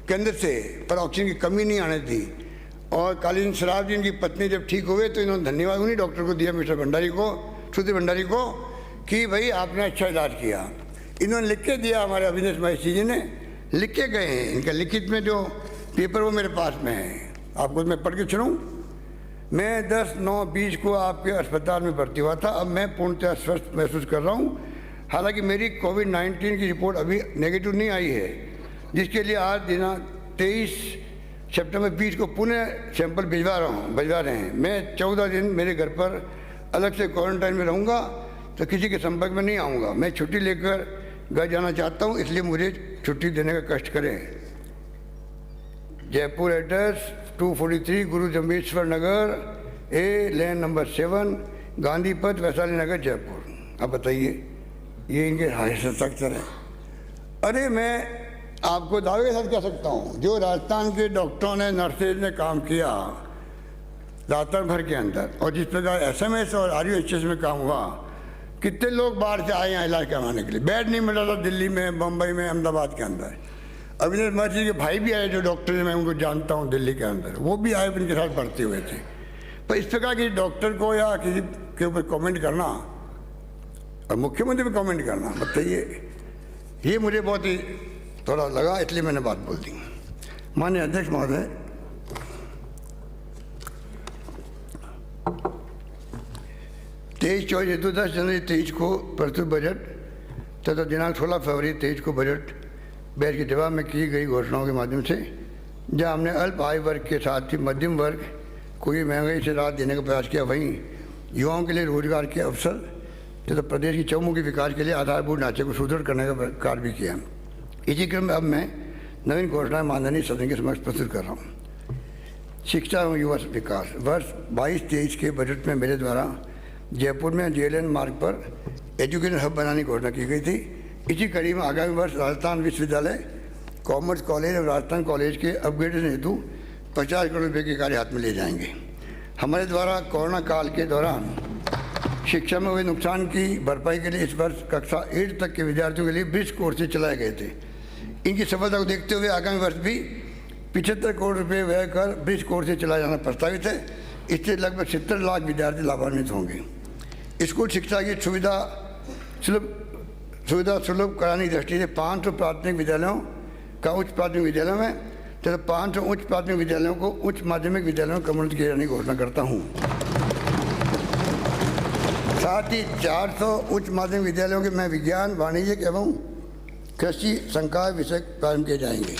केंद्र से, पर ऑक्सीजन की कमी नहीं आने दी। और कालीचंद सराफ जी, इनकी पत्नी जब ठीक हुए तो इन्होंने धन्यवाद उन्हीं डॉक्टर को दिया, मिस्टर भंडारी को, श्रुति भंडारी को, कि भाई आपने अच्छा इलाज किया। इन्होंने लिख के दिया, हमारे अविनाश महेश जी ने लिख के गए हैं। इनका लिखित में जो पेपर वो मेरे पास में है, आपको मैं पढ़ के सुनाऊं। मैं 10/9/20 को आपके अस्पताल में भर्ती हुआ था। अब मैं पूर्णतः स्वस्थ महसूस कर रहा हूं। हालांकि मेरी कोविड-19 की रिपोर्ट अभी नेगेटिव नहीं आई है, जिसके लिए आज दिनांक 23 सितंबर 20 को पुनः सैंपल भिजवा रहे हैं। मैं 14 दिन मेरे घर पर अलग से क्वारंटाइन में रहूँगा, तो किसी के संपर्क में नहीं आऊँगा। मैं छुट्टी लेकर घर जाना चाहता हूँ, इसलिए मुझे छुट्टी देने का कष्ट करें। Jaipur address 243 Guru Jambheshwar Nagar, A LAN number 7, Gandhi पथ, वैशाली नगर, जयपुर। अब बताइए, ये इनके हस्ताक्षर है। अरे मैं आपको दावे के साथ कह सकता हूँ, जो राजस्थान के डॉक्टरों ने, नर्सेज ने काम किया राजस्थान भर के अंदर, और जिस प्रकार SMS और RUHS में काम हुआ, कितने लोग बाहर से आए हैं इलाज करवाने के लिए। बेड नहीं मिला था दिल्ली में, बम्बई में, अहमदाबाद के अंदर। अविनाश महेश जी के भाई भी आए, जो डॉक्टर हैं, मैं उनको जानता हूँ दिल्ली के अंदर, वो भी आए, उनके साथ पढ़ते हुए थे। पर इस प्रकार किसी डॉक्टर को या किसी के ऊपर कमेंट करना, और मुख्यमंत्री पे कमेंट करना, बताइए, ये मुझे बहुत ही थोड़ा लगा, इसलिए मैंने बात बोल दी। माननीय अध्यक्ष महोदय, 10 जनवरी 23 को प्रस्तुत बजट तथा दिनांक 16 फरवरी 23 को बजट बहस के जवाब में की गई घोषणाओं के माध्यम से, जहां हमने अल्प आय वर्ग के साथ ही मध्यम वर्ग को भी महंगाई से राहत देने का प्रयास किया, वहीं युवाओं के लिए रोजगार के अवसर तथा प्रदेश की चौमुखी विकास के लिए आधारभूत ढांचे को सुदृढ़ करने का कार्य भी किया। इसी क्रम में अब मैं नवीन घोषणाएं माननीय सदन के समक्ष प्रस्तुत कर रहा हूँ। शिक्षा एवं युवा विकास वर्ष 22-23 के बजट में मेरे द्वारा जयपुर में JLN मार्ग पर एजुकेशन हब बनाने की घोषणा की गई थी। इसी कड़ी में आगामी वर्ष राजस्थान विश्वविद्यालय, कॉमर्स कॉलेज और राजस्थान कॉलेज के अपग्रेडेशन हेतु 50 करोड़ रुपये के कार्य हाथ में लिए जाएंगे। हमारे द्वारा कोरोना काल के दौरान शिक्षा में हुए नुकसान की भरपाई के लिए इस वर्ष कक्षा 8 तक के विद्यार्थियों के लिए ब्रिज कोर्सेज चलाए गए थे। इनकी सफलता को देखते हुए आगामी वर्ष भी 75 करोड़ रुपये व्यय कर ब्रिज कोर्सेज चलाया जाना प्रस्तावित है। इससे लगभग 70 लाख विद्यार्थी लाभान्वित होंगे। स्कूल शिक्षा की सुविधा सुलभ कराने की दृष्टि से 500 प्राथमिक विद्यालयों का उच्च प्राथमिक विद्यालयों में तथा 500 उच्च प्राथमिक विद्यालयों को उच्च माध्यमिक विद्यालयों में क्रमोन्नत किए जाने की घोषणा करता हूँ। साथ ही 400 उच्च माध्यमिक विद्यालयों के में विज्ञान, वाणिज्य एवं कृषि संकाय विषय प्रारंभ किए जाएंगे।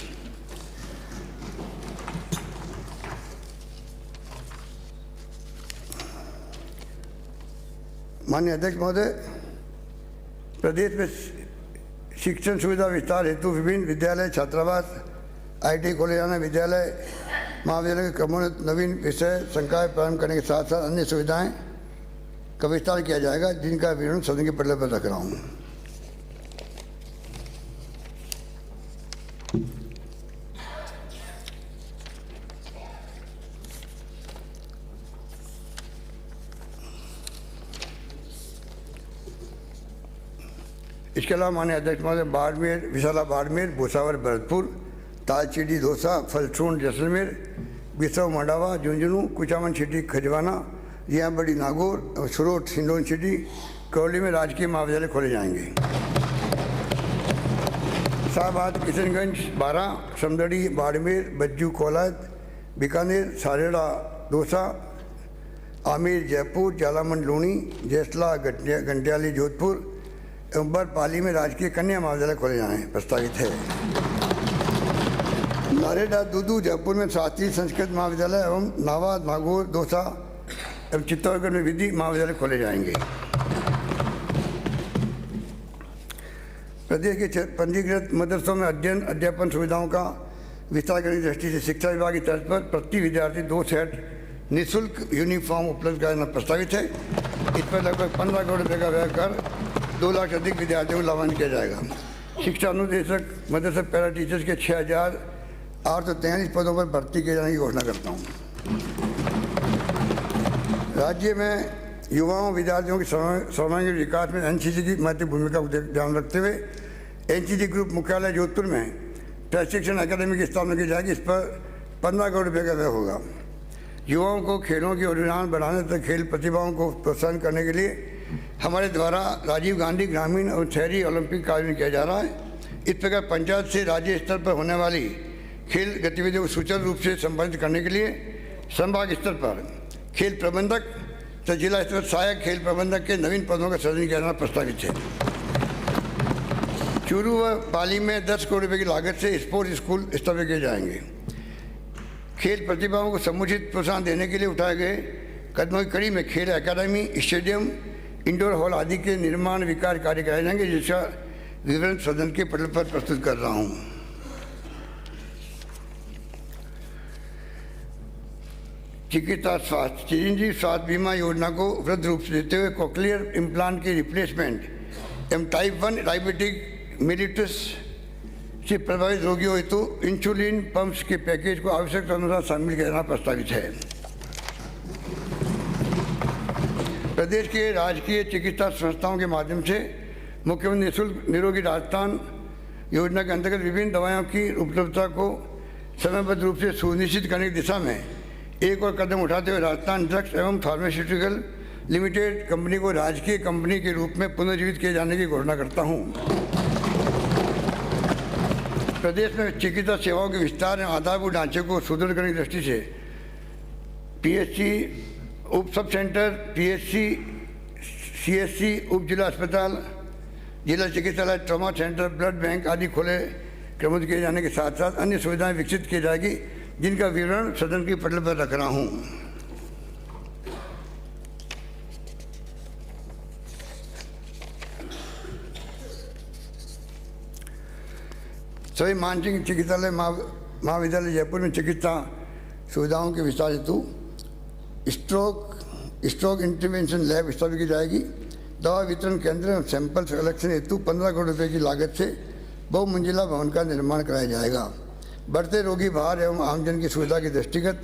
माननीय अध्यक्ष महोदय, प्रदेश में शिक्षण सुविधा विस्तार हेतु विभिन्न विद्यालय, छात्रावास, आईटी कॉलेज, विद्यालय, महाविद्यालय के क्रमोन्नत नवीन विषय संकाय प्रारंभ करने के साथ साथ अन्य सुविधाएं का विस्तार किया जाएगा, जिनका विवरण सदन के पटल पर रख रहा हूँ। इसके अलावा माननीय अध्यक्ष महोदय, बाड़मेर, विशाला बाड़मेर, भूसावर भरतपुर, तालचीडी दौसा, फलसून जैसलमेर, बिसव मंडावा, झुंझुनू, कुचामन सिटी खजवाना, जियाबड़ी नागौर और सुरोट हिंडोन सिटी, करौली में राजकीय महाविद्यालय खोले जाएंगे। शाहबाद, किशनगंज, बारा, समदड़ी, बाड़मेर, बज्जू, कोलायत, बीकानेर, सारेड़ा, दौसा, आमेर, जयपुर, जालामन, लूणी, जैसला, घंटियाली, जोधपुर एवं बरपाली में राजकीय कन्या महाविद्यालय खोले जाने प्रस्तावित है। नारेडा, दूदू, जयपुर में शास्त्रीय संस्कृत महाविद्यालय एवं नावाद, नागौर, दौसा एवं चित्तौड़गढ़ में विधि महाविद्यालय खोले जाएंगे। प्रदेश के पंजीकृत मदरसों में अध्ययन अध्यापन सुविधाओं का विस्तार करने की दृष्टि से शिक्षा विभाग की तर्ज पर प्रति विद्यार्थी 2 सेट निःशुल्क यूनिफॉर्म उपलब्ध कराना प्रस्तावित है। इस पर लगभग 15 करोड़ रुपये का व्यय कर 2 लाख से अधिक विद्यार्थियों को लाभान्वित किया जाएगा। शिक्षा अनुदेशक मदरसा पैरा टीचर्स के 6,843 पदों पर भर्ती किए जाने की घोषणा करता हूँ। राज्य में युवाओं विद्यार्थियों के सर्वांगीण विकास में एनसीसी की महत्वपूर्ण भूमिका को ध्यान रखते हुए एनसीसी ग्रुप मुख्यालय जोधपुर में प्रशिक्षण अकादमी की स्थापना की जाएगी। इस पर 15 करोड़ रुपये का व्यय होगा। युवाओं को खेलों की रुझान बढ़ाने तथा खेल प्रतिभाओं को प्रोत्साहन करने के लिए हमारे द्वारा राजीव गांधी ग्रामीण और शहरी ओलंपिक का आयोजन किया जा रहा है। इस प्रकार पंचायत से राज्य स्तर पर होने वाली खेल गतिविधियों को सुचारू रूप से संपादित करने के लिए संभाग स्तर पर खेल प्रबंधक तथा जिला स्तर पर सहायक खेल प्रबंधक के नवीन पदों का सृजन किया जाना प्रस्तावित है। चूरू व पाली में 10 करोड़ रुपये की लागत से स्पोर्ट्स स्कूल स्थापित किए जाएंगे। खेल प्रतिभाओं को समुचित प्रोत्साहन देने के लिए उठाए गए कदमों की कड़ी में खेल अकादमी, स्टेडियम, इंडोर हॉल आदि के निर्माण विकास कार्य कराए जाएंगे, जिसका विवरण सदन के पटल पर प्रस्तुत कर रहा हूँ। चिकित्सा स्वास्थ्य, चिरंजीवी स्वास्थ्य बीमा योजना को वृद्ध रूप से देते हुए कोक्लियर इम्प्लांट की रिप्लेसमेंट एवं टाइप 1 डायबिटिक मेलिटस से प्रभावित रोगियों हेतु इंसुलिन पंप्स के पैकेज को आवश्यकता अनुसार शामिल किया जाना प्रस्तावित है। प्रदेश के राजकीय चिकित्सा संस्थाओं के माध्यम से मुख्यमंत्री निःशुल्क निरोगी राजस्थान योजना के अंतर्गत विभिन्न दवाओं की उपलब्धता को समयबद्ध रूप से सुनिश्चित करने की दिशा में एक और कदम उठाते हुए राजस्थान ड्रग्स एवं फार्मास्यूटिकल लिमिटेड कंपनी को राजकीय कंपनी के रूप में पुनर्जीवित किए जाने की घोषणा करता हूँ। प्रदेश में चिकित्सा सेवाओं के विस्तार एवं आधारभूत ढांचे को सुदृढ़ करने की दृष्टि से पीएचसी उप सब सेंटर, पीएचसी, सीएचसी, उप जिला अस्पताल, जिला चिकित्सालय, ट्रॉमा सेंटर, ब्लड बैंक आदि खोले क्रमबद्ध किए जाने के साथ साथ अन्य सुविधाएं विकसित की जाएगी, जिनका विवरण सदन के पटल पर रख रहा हूँ। सभी मानसिक चिकित्सालय महाविद्यालय जयपुर में चिकित्सा सुविधाओं के विस्तार हेतु स्ट्रोक इंटरवेंशन लैब स्थापित की जाएगी। दवा वितरण केंद्र एवं सैंपल कलेक्शन हेतु 15 करोड़ रुपये की लागत से बहुमंजिला भवन का निर्माण कराया जाएगा। बढ़ते रोगी भार एवं आमजन की सुविधा के दृष्टिगत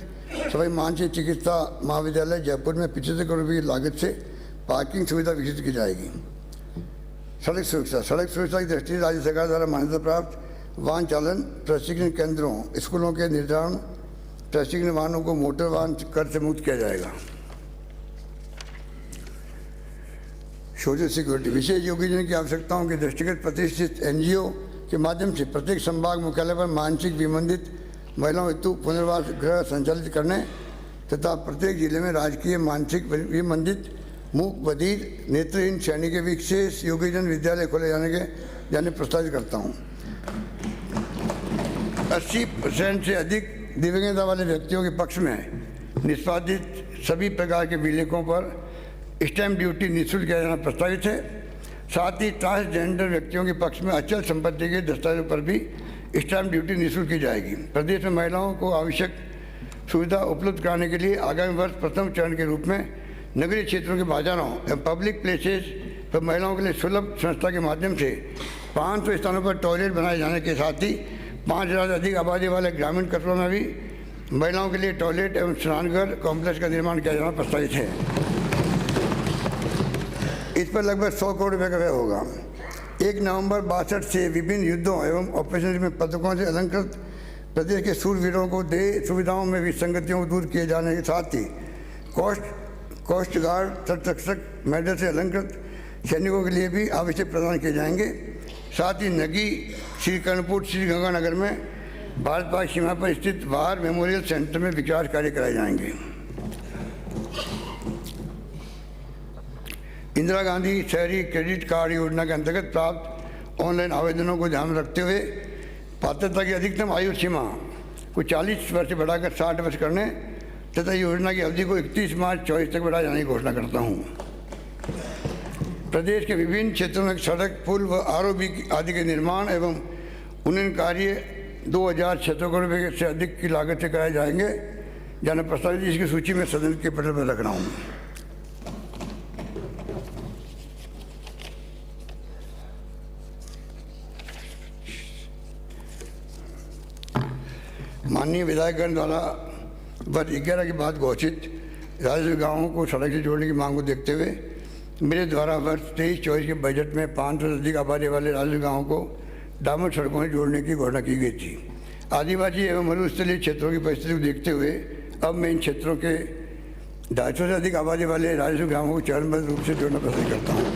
सभी मानसिक चिकित्सा महाविद्यालय जयपुर में 75 करोड़ रुपये की लागत से पार्किंग सुविधा विकसित की जाएगी। सड़क सुरक्षा की दृष्टि से राज्य सरकार द्वारा मान्यता प्राप्त वाहन चालन प्रशिक्षण केंद्रों, स्कूलों के निर्धारण प्रशिक्षण वाहनों को मोटर वाहन कर से मुक्त किया जाएगा। सोशल सिक्योरिटी, विशेष योगीजन की आवश्यकताओं के दृष्टिगत प्रतिष्ठित एनजीओ के माध्यम से प्रत्येक संभाग मुख्यालय पर मानसिक विमंदित महिलाओं हेतु पुनर्वास गृह संचालित करने तथा प्रत्येक जिले में राजकीय मानसिक विमंदित मूक बधिर नेत्रहीन श्रेणी के विशेष योगीजन विद्यालय खोले जाने प्रस्तावित करता हूँ। 80% से अधिक दिव्यांगता वाले व्यक्तियों के पक्ष में निष्पादित सभी प्रकार के विलेखों पर स्टैम्प ड्यूटी निःशुल्क किया जाना प्रस्तावित है। साथ ही ट्रांसजेंडर व्यक्तियों के पक्ष में अचल संपत्ति के दस्तावेजों पर भी स्टैम्प ड्यूटी निःशुल्क की जाएगी। प्रदेश में महिलाओं को आवश्यक सुविधा उपलब्ध कराने के लिए आगामी वर्ष प्रथम चरण के रूप में नगरीय क्षेत्रों के बाजारों एवं पब्लिक प्लेसेस पर महिलाओं के लिए सुलभ संस्था के माध्यम से 500 स्थानों पर टॉयलेट बनाए जाने के साथ ही 5000 से अधिक आबादी वाले ग्रामीण कस्बों में भी महिलाओं के लिए टॉयलेट एवं स्नानघर कॉम्प्लेक्स का निर्माण किया जाना प्रस्तावित है। इस पर लगभग 100 करोड़ रुपये का व्यय होगा। 1 नवंबर 62 से विभिन्न युद्धों एवं ऑपरेशन में पदकों से अलंकृत प्रदेश के शूरवीरों को देह सुविधाओं में विसंगतियों को दूर किए जाने के साथ ही कोस्ट गार्ड तटरक्षक मेडल से अलंकृत सैनिकों के लिए भी आवश्यक प्रदान किए जाएंगे। साथ ही नगी श्रीकर्णपुर श्रीगंगानगर में भारत पाक सीमा पर स्थित वार मेमोरियल सेंटर में विकास कार्य कराए जाएंगे। इंदिरा गांधी शहरी क्रेडिट कार्ड योजना के अंतर्गत प्राप्त ऑनलाइन आवेदनों को ध्यान में रखते हुए पात्रता की अधिकतम आयु सीमा को 40 वर्ष से बढ़ाकर 60 वर्ष करने तथा योजना की अवधि को 31 मार्च 2024 तक बढ़ाए जाने की घोषणा करता हूँ। प्रदेश के विभिन्न क्षेत्रों में सड़क पुल व आरओबी आदि के निर्माण एवं उन्नयन कार्य 2600 करोड़ रुपये से अधिक की लागत से कराए जाएंगे जाना प्रस्तावित। इसकी सूची में सदन के पटल पर रख रहा हूँ। माननीय विधायकगण द्वारा वर्ष 11 के बाद घोषित राजस्व गाँवों को सड़क से जोड़ने की मांग को देखते हुए मेरे द्वारा वर्ष 23-24 के बजट में 500 से अधिक आबादी वाले राजस्व गाँवों को डामर सड़कों से जोड़ने की घोषणा की गई थी। आदिवासी एवं मरुस्थलीय क्षेत्रों की परिस्थिति को देखते हुए अब मैं इन क्षेत्रों के 250 से अधिक आबादी वाले राजस्व गाँवों को चरणबद्ध रूप से जोड़ना पसंद करता हूँ।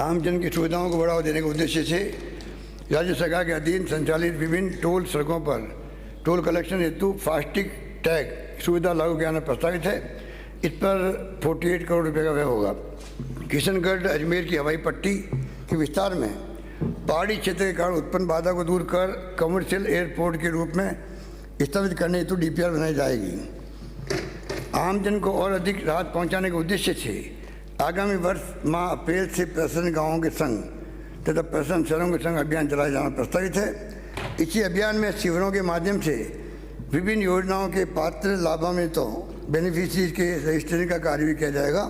आम जन की सुविधाओं को बढ़ावा देने के उद्देश्य से राज्य सरकार के अधीन संचालित विभिन्न टोल सड़कों पर टोल कलेक्शन हेतु फास्टैग टैग सुविधा लागू किया जाना प्रस्तावित है। इस पर 48 करोड़ रुपये का व्यय होगा। किशनगढ़ अजमेर की हवाई पट्टी के विस्तार में पहाड़ी क्षेत्र के कारण उत्पन्न बाधा को दूर कर कमर्शियल एयरपोर्ट के रूप में स्थापित करने हेतु DPR बनाई जाएगी। आमजन को और अधिक राहत पहुंचाने के उद्देश्य से आगामी वर्ष माह अप्रैल से प्रशासन गाँवों के संग तथा प्रशासन शहरों के संग अभियान चलाया जाना प्रस्तावित है। इसी अभियान में शिविरों के माध्यम से विभिन्न योजनाओं के पात्र लाभान्वितों बेनिफिशियरीज के रजिस्ट्रेशन का कार्य भी किया जाएगा,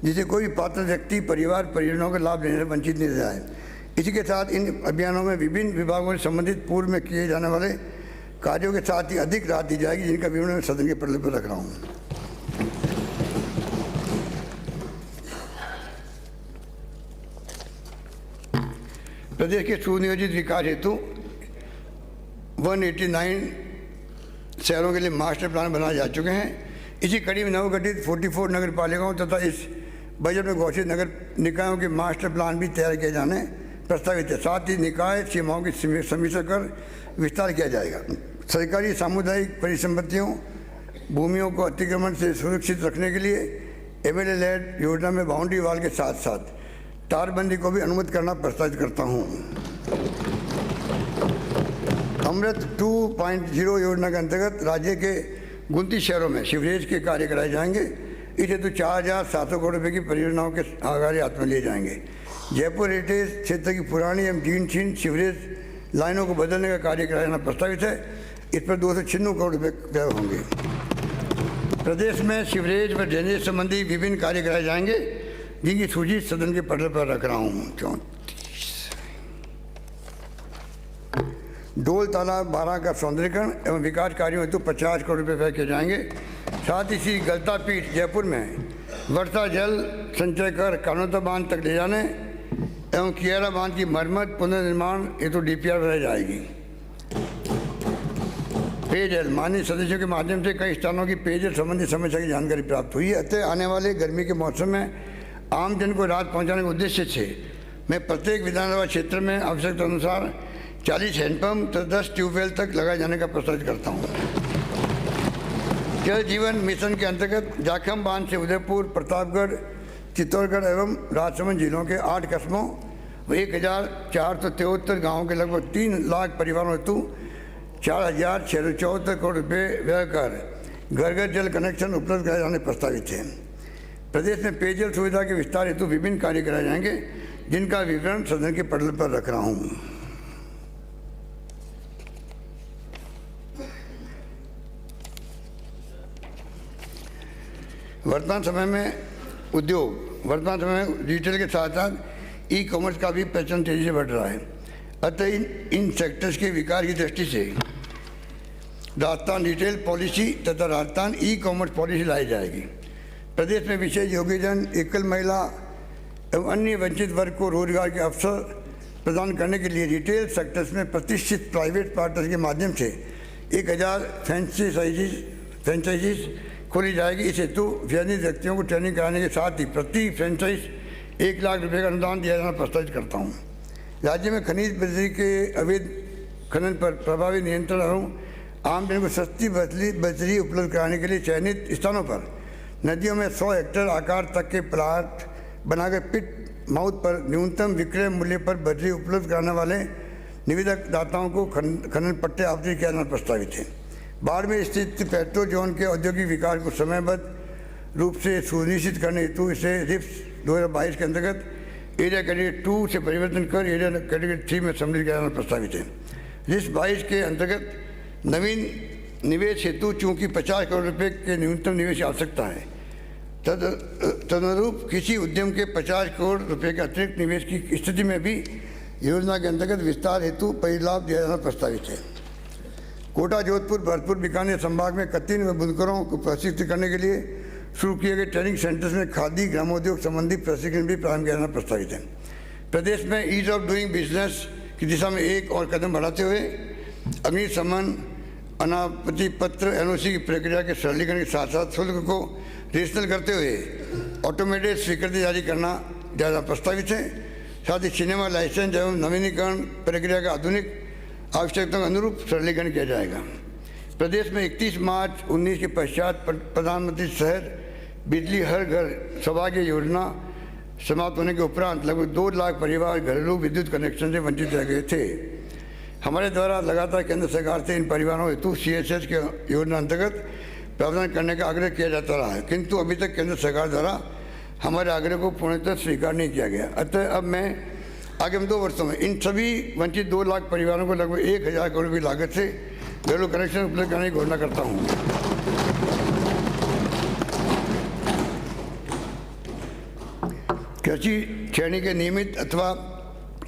जिससे कोई पात्र व्यक्ति परिवार परियोजनाओं का लाभ लेने से वंचित नहीं रह जाए। इसी के साथ इन अभियानों में विभिन्न विभागों से संबंधित पूर्व में किए जाने वाले कार्यों के साथ ही अधिक राहत दी जाएगी, जिनका विवरण मैं सदन के पटल पर रख रहा हूँ। प्रदेश के सुनियोजित विकास हेतु 189 शहरों के लिए मास्टर प्लान बनाए जा चुके हैं। इसी कड़ी में नवगठित 44 नगर पालिकाओं तथा इस बजट में घोषित नगर निकायों के मास्टर प्लान भी तैयार किए जाने प्रस्तावित है। साथ ही निकाय सीमाओं की समीक्षा कर विस्तार किया जाएगा। सरकारी सामुदायिक परिसंपत्तियों भूमियों को अतिक्रमण से सुरक्षित रखने के लिए MLA लेड योजना में बाउंड्री वाल के साथ साथ तारबंदी को भी अनुमति करना प्रस्तावित करता हूँ। अमृत 2.0 योजना के अंतर्गत राज्य के 29 शहरों में सीवरेज के कार्य कराए जाएंगे। इस हेतु 4700 करोड़ रुपये की परियोजनाओं के कार्य हाथ में लिए जाएंगे। जयपुर हेरिटेज क्षेत्र की पुरानी एवं जीर्ण सीवरेज लाइनों को बदलने का कार्य कराया जाना प्रस्तावित है। इस पर 296 करोड़ रुपये व्यय होंगे। प्रदेश में सीवरेज व ड्रेनेज संबंधी विभिन्न कार्य कराए जाएंगे, जिनकी सूची सदन के पटल पर रख रहा हूँ। डोल तालाब 12 का सौंदर्यीकरण एवं विकास कार्यों हेतु 50 करोड़ रुपये व्यय किए जाएंगे। साथ ही श्री गलता पीठ जयपुर में वर्षा जल संचय कर कानोता बांध तक ले जाने एवं कियारा बांध की मरम्मत पुनर्निर्माण हेतु DPR बनाई जाएगी। पेयजल माननीय सदस्यों के माध्यम से कई स्थानों की पेयजल संबंधी समस्या की जानकारी प्राप्त हुई है। अतः आने वाले गर्मी के मौसम में आमजन को राहत पहुंचाने के उद्देश्य से मैं प्रत्येक विधानसभा क्षेत्र में आवश्यकता अनुसार 40 हैंडपंप तो 10 ट्यूबवेल तक लगाए जाने का प्रस्तावित करता हूँ। जल जीवन मिशन के अंतर्गत जाखम बांध से उदयपुर, प्रतापगढ़, चित्तौड़गढ़ एवं राजसमंद जिलों के 8 कस्बों व 1473 गाँवों के लगभग 3 लाख परिवारों हेतु 4,674 करोड़ रुपये व्यय कर घर घर जल कनेक्शन उपलब्ध कराए जाने प्रस्तावित है। प्रदेश में पेयजल सुविधा के विस्तार हेतु विभिन्न कार्य कराए जाएंगे, जिनका विवरण सदन के पटल पर रख रहा हूँ। वर्तमान समय में डिजिटल के साथ साथ ई कॉमर्स का भी पहचान तेजी से बढ़ रहा है। अतः इन सेक्टर्स के विकास की दृष्टि से राजस्थान रिटेल पॉलिसी तथा राजस्थान ई कॉमर्स पॉलिसी लाई जाएगी। प्रदेश में विशेष योग्यजन, एकल महिला एवं अन्य वंचित वर्ग को रोजगार के अवसर प्रदान करने के लिए रिटेल सेक्टर्स में प्रतिष्ठित प्राइवेट पार्टनर्स के माध्यम से 1000 फ्रेंचाइजीज खोली जाएगी। इस हेतु चयनित व्यक्तियों को ट्रेनिंग कराने के साथ ही प्रति फ्रेंचाइज 1 लाख रुपये का अनुदान दिया जाना प्रस्तावित करता हूँ। राज्य में खनिज बजरी के अवैध खनन पर प्रभावी नियंत्रण एवं आम जन को सस्ती बजरी उपलब्ध कराने के लिए चयनित स्थानों पर नदियों में 100 हेक्टेयर आकार तक के प्लाट बनाकर पिट माउथ पर न्यूनतम विक्रय मूल्य पर बजरी उपलब्ध कराने वाले निवेदक दाताओं को खनन पट्टे आवंटित किया जाना प्रस्तावित है। बाढ़ में स्थित पेट्रो जोन के औद्योगिक विकास को समयबद्ध रूप से सुनिश्चित करने हेतु इसे रिप्स 2022 के अंतर्गत एरिया कैटेगरी 2 से परिवर्तन कर एरिया कैटेगरी 3 में सम्मिलित किया जाना प्रस्तावित है। रिप्स 22 के अंतर्गत नवीन निवेश हेतु चूँकि 50 करोड़ रुपये के न्यूनतम निवेश की आवश्यकता है, तदनुरूप किसी उद्यम के 50 करोड़ रुपये के अतिरिक्त निवेश की स्थिति में भी योजना के अंतर्गत विस्तार हेतु परिलाभ दिया जाना प्रस्तावित है। कोटा, जोधपुर, भरतपुर, बीकानेर संभाग में कत्तीन व बुनकरों को प्रशिक्षित करने के लिए शुरू किए गए ट्रेनिंग सेंटर्स में खादी ग्रामोद्योग संबंधी प्रशिक्षण भी प्रारंभ किया जाना प्रस्तावित है। प्रदेश में ईज ऑफ डूइंग बिजनेस की दिशा में एक और कदम बढ़ाते हुए अग्निशमन अनापत्ति पत्र एनओसी की प्रक्रिया के सरलीकरण के साथ साथ शुल्क को रेशनल करते हुए ऑटोमेटेड स्वीकृति जारी करना ज़्यादा प्रस्तावित है। साथ ही सिनेमा लाइसेंस एवं नवीनीकरण प्रक्रिया का आधुनिक आवश्यकताओं के अनुरूप सरलीकरण किया जाएगा। प्रदेश में 31 मार्च 19 के पश्चात प्रधानमंत्री शहर बिजली हर घर सौभाग्य योजना समाप्त होने के उपरांत लगभग 2 लाख परिवार घरेलू विद्युत कनेक्शन से वंचित रह गए थे। हमारे द्वारा लगातार केंद्र सरकार से इन परिवारों हेतु CSS के योजना अंतर्गत प्रावधान करने का आग्रह किया जाता रहा है, किंतु अभी तक केंद्र सरकार द्वारा हमारे आग्रह को पूर्णतः स्वीकार नहीं किया गया। अतः अब मैं आगामी 2 वर्षों में इन सभी वंचित 2 लाख परिवारों को लगभग 1000 करोड़ की लागत से घरेलू कनेक्शन उपलब्ध कराने की घोषणा करता हूँ। कृषि श्रेणी के नियमित अथवा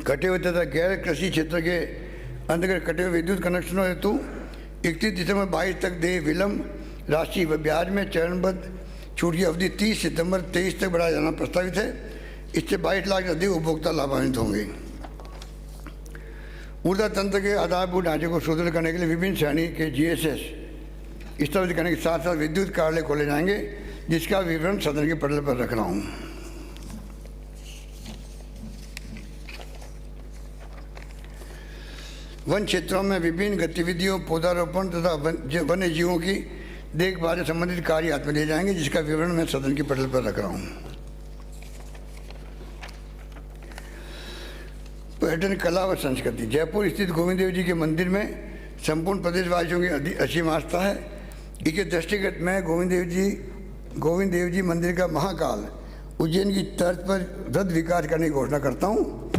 कटे हुए तथा गैर कृषि क्षेत्र के अंतर्गत कटे हुए विद्युत कनेक्शनों हेतु 31 दिसंबर 22 तक देय विलम्ब राशि व ब्याज में चरणबद्ध छूट की अवधि 30 सितंबर 23 तक बढ़ाया जाना प्रस्तावित है। इससे 22 लाख से अधिक उपभोक्ता लाभान्वित होंगे। ऊर्जा तंत्र के आधारभूत ढांचे को सुदृढ़ करने के लिए विभिन्न श्रेणी के GSS स्थापित करने के साथ साथ विद्युत कार्यालय खोले जाएंगे, जिसका विवरण सदन के पटल पर रख रहा हूँ। वन क्षेत्रों में विभिन्न गतिविधियों, पौधारोपण तथा वन्य जीवों की देखभाल से संबंधित कार्य हाथ में लिए जाएंगे, जिसका विवरण मैं सदन के पटल पर रख रहा हूँ। पर्यटन, कला व संस्कृति। जयपुर स्थित गोविंद देव जी के मंदिर में संपूर्ण प्रदेशवासियों की असीम आस्था है। इसके दृष्टिगत मैं गोविंद देव जी मंदिर का महाकाल उज्जैन की तर्ज पर रथ विकास करने की घोषणा करता हूँ।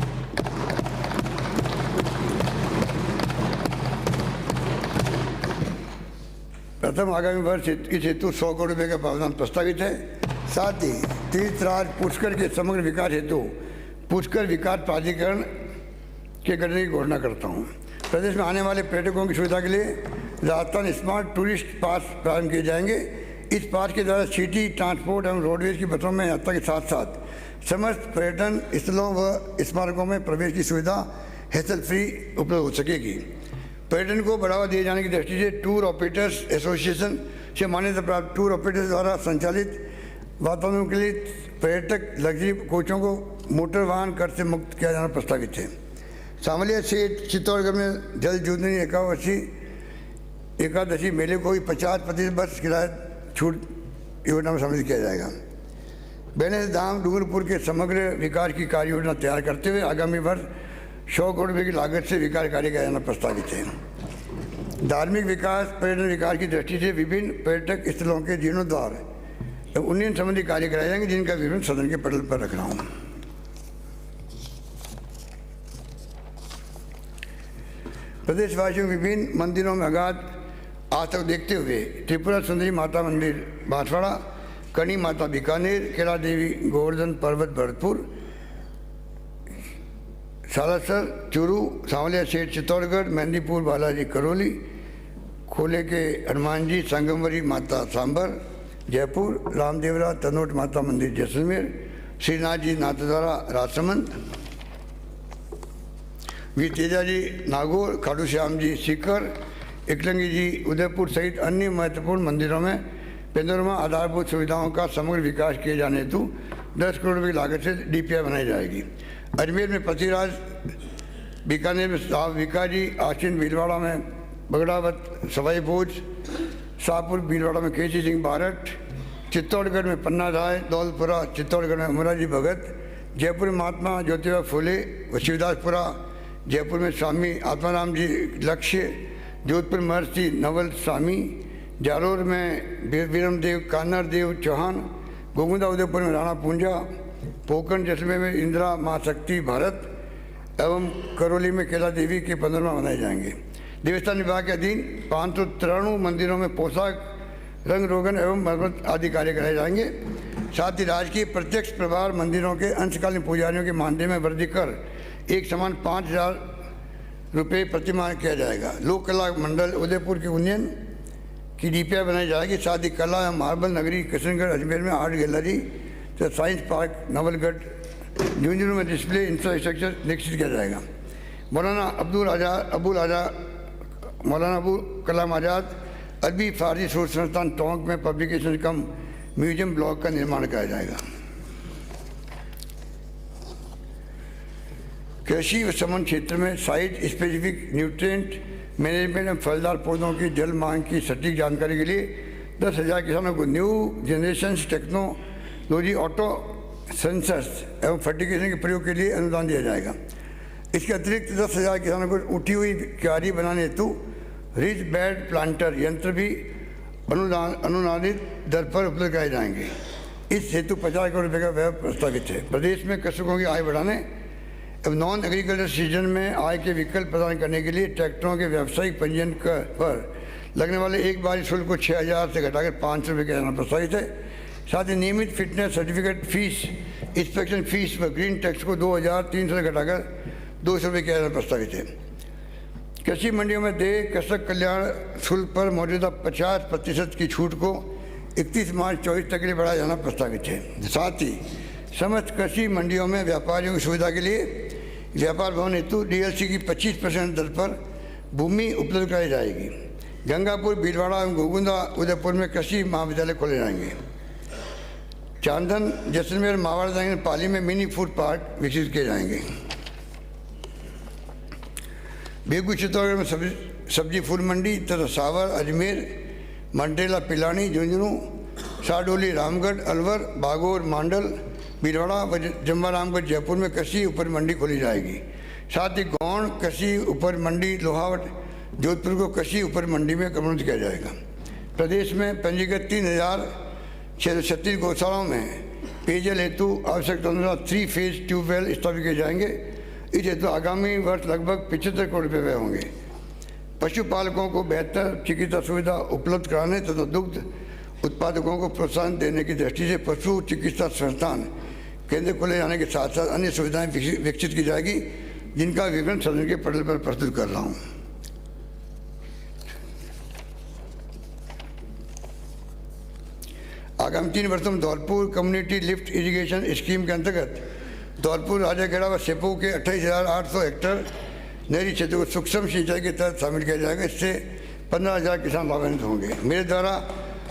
प्रथम आगामी वर्ष इस हेतु 100 करोड़ रुपये का प्रावधान प्रस्तावित है। साथ ही तीर्थराज पुष्कर के समग्र विकास हेतु पुष्कर विकास प्राधिकरण के गठन की घोषणा करता हूँ। प्रदेश में आने वाले पर्यटकों की सुविधा के लिए राजस्थान स्मार्ट टूरिस्ट पास प्रारंभ किए जाएंगे। इस पास के द्वारा सिटी ट्रांसपोर्ट एवं रोडवेज की बसों में यात्रा के साथ साथ समस्त पर्यटन स्थलों व स्मारकों में प्रवेश की सुविधा हैसल फ्री उपलब्ध हो सकेगी। पर्यटन को बढ़ावा दिए जाने की दृष्टि से टूर ऑपरेटर्स एसोसिएशन से मान्यता प्राप्त टूर ऑपरेटर्स द्वारा संचालित वातानुकूलित पर्यटक लग्जरी कोचों को मोटर वाहन कर से मुक्त किया जाना प्रस्तावित है। सांवलिया सेठ चित्तौड़गढ़ में जल जीवनी एकादशी मेले को भी 50% बस किराया छूट योजना में सम्मिलित किया जाएगा। बैलेंस धाम डूंगरपुर के समग्र विकास की कार्य योजना तैयार करते हुए आगामी वर्ष 100 करोड़ रुपये की लागत से विकास कार्य किया जाना प्रस्तावित है। धार्मिक विकास पर्यटन विकास की दृष्टि से विभिन्न पर्यटक स्थलों के जीर्णोद्धार उन्नयन संबंधी कार्य कराए जाएंगे, जिनका विवरण सदन के पटल पर रख रहा हूँ। प्रदेशवासियों विभिन्न मंदिरों में अगाध आस्था को देखते हुए त्रिपुरा सुंदरी माता मंदिर बांसवाड़ा, कनी माता बीकानेर, केला देवी गोवर्धन पर्वत भरतपुर, सालासर चूरू, सांवलिया सेठ चित्तौड़गढ़, मेहंदीपुर बालाजी करौली, खोले के हनुमान जी संगमवरी माता सांबर जयपुर, रामदेवरा तनोट माता मंदिर जैसलमेर, श्रीनाथ जी नाथद्वारा राजसमंद, वी तेजा जी नागौर, खाटू श्याम जी सीकर, एकलंगी जी उदयपुर सहित अन्य महत्वपूर्ण मंदिरों में पेंडोरमा आधारभूत सुविधाओं का समग्र विकास किए जाने हेतु 10 करोड़ रुपये की लागत से डीपीआई बनाई जाएगी। अजमेर में पतिराज, बीकानेर में साहब विका जी, आश्विन भीलवाड़ा में बगड़ावत सवाई भोज, शाहपुर भीलवाड़ा में केसी सिंह भारत, चित्तौड़गढ़ में पन्ना राय, दौलपुरा चित्तौड़गढ़ में अमराजी भगत, जयपुर में महात्मा ज्योतिबा फुले व शिवदासपुरा, जयपुर में स्वामी आत्माराम जी लक्ष्य, जोधपुर महर्षि नवल स्वामी, जालोर में वीरमदेव कान्हर देव चौहान, गोगुंदा उदयपुर में राणा पूंजा, पोकरण जैसलमेर में इंदिरा माँ शक्ति भारत एवं करौली में केला देवी के 15वां मनाए जाएंगे। देवस्थान विभाग के अधीन 593 मंदिरों में पोशाक, रंग रोगन एवं मरम्मत आदि कार्य कराए जाएंगे। साथ ही राजकीय प्रत्यक्ष प्रभार मंदिरों के अंशकालीन पुजारियों के मानदेय में वृद्धि कर एक समान 5,000 रुपये प्रतिमाह किया जाएगा। लोक कला मंडल उदयपुर के उन्नयन की डीपीआई बनाई जाएगी। साथ ही कला एवं मार्बल नगरी किशनगढ़ अजमेर में आर्ट गैलरी तो साइंस पार्क नवलगढ़ झुंझुनू में डिस्प्ले इंफ्रास्ट्रक्चर विकसित किया जाएगा। मौलाना अबुल कलाम आज़ाद अरबी फारसी शोध संस्थान टोंक में पब्लिकेशन कम म्यूजियम ब्लॉक का निर्माण किया जाएगा। कृषि व समन क्षेत्र में साइट स्पेसिफिक न्यूट्रिएंट मैनेजमेंट एवं फलदार पौधों की जल मांग की सटीक जानकारी के लिए 10,000 किसानों को new generation technology auto sensors एवं फर्टिगेशन के प्रयोग के लिए अनुदान दिया जाएगा। इसके अतिरिक्त 10,000 किसानों को उठी हुई क्यारी बनाने हेतु रिच बेड प्लांटर यंत्र भी अनुदानित दर पर उपलब्ध कराए जाएंगे। इस हेतु 50 करोड़ रुपये का व्यय प्रस्तावित है। प्रदेश में कृषकों की आय बढ़ाने अब नॉन एग्रीकल्चर सीजन में आय के विकल्प प्रदान करने के लिए ट्रैक्टरों के व्यावसायिक पंजीयन पर लगने वाले एक बारी शुल्क को 6,000 से घटाकर 500 रुपये किया जाना प्रस्तावित है। साथ ही नियमित fitness certificate fees, inspection fees व ग्रीन टैक्स को 2,300 से घटाकर 200 रुपये किया जाना प्रस्तावित है। कृषि मंडियों में देय कृषक कल्याण शुल्क पर मौजूदा 50% की छूट को 31 मार्च 24 तक के लिए बढ़ाया जाना प्रस्तावित है। साथ ही समस्त कृषि मंडियों में व्यापारियों की सुविधा के लिए व्यापार भवन हेतु डीएलसी की 25% दर पर भूमि उपलब्ध कराई जाएगी। गंगापुर भीलवाड़ा एवं गोगुंदा उदयपुर में कृषि महाविद्यालय खोले जाएंगे। चांदन जैसलमेर मावाड़ा जाएंगे, पाली में मिनी फूड पार्क विकसित किए जाएंगे। बेगू चित्तौड़गढ़ में सब्जी फूल मंडी तथा सावर अजमेर मंटेला पिलानी झुंझुनू साडोली रामगढ़ अलवर बागोर मांडल भीलवाड़ा व जम्बारामगढ़ जयपुर में कृषि उपज मंडी खोली जाएगी। साथ ही गौण कृषि उपज मंडी लोहावट जोधपुर को कृषि उपज मंडी में कन्वर्ट किया जाएगा। प्रदेश में पंजीकृत 3,636 गौशालाओं में पेयजल हेतु आवश्यकता अनुसार 3 फेज ट्यूबवेल स्थापित किए जाएंगे। इस हेतु आगामी वर्ष लगभग 75 करोड़ रुपये व्यय होंगे। पशुपालकों को बेहतर चिकित्सा सुविधा उपलब्ध कराने तथा दुग्ध उत्पादकों को प्रोत्साहन देने की दृष्टि से पशु चिकित्सा संस्थान केंद्र खोले जाने के साथ साथ अन्य सुविधाएं विकसित की जाएगी, जिनका विवरण सदन के पटल पर प्रस्तुत कर रहा हूँ। आगामी 3 वर्षों में Dholpur community lift irrigation scheme के अंतर्गत धौलपुर राजाखेड़ा व सेपू के 28,800 हेक्टेयर नहरी क्षेत्र को सूक्ष्म सिंचाई के तहत शामिल किया जाएगा। इससे 15,000 किसान लाभान्वित होंगे। मेरे द्वारा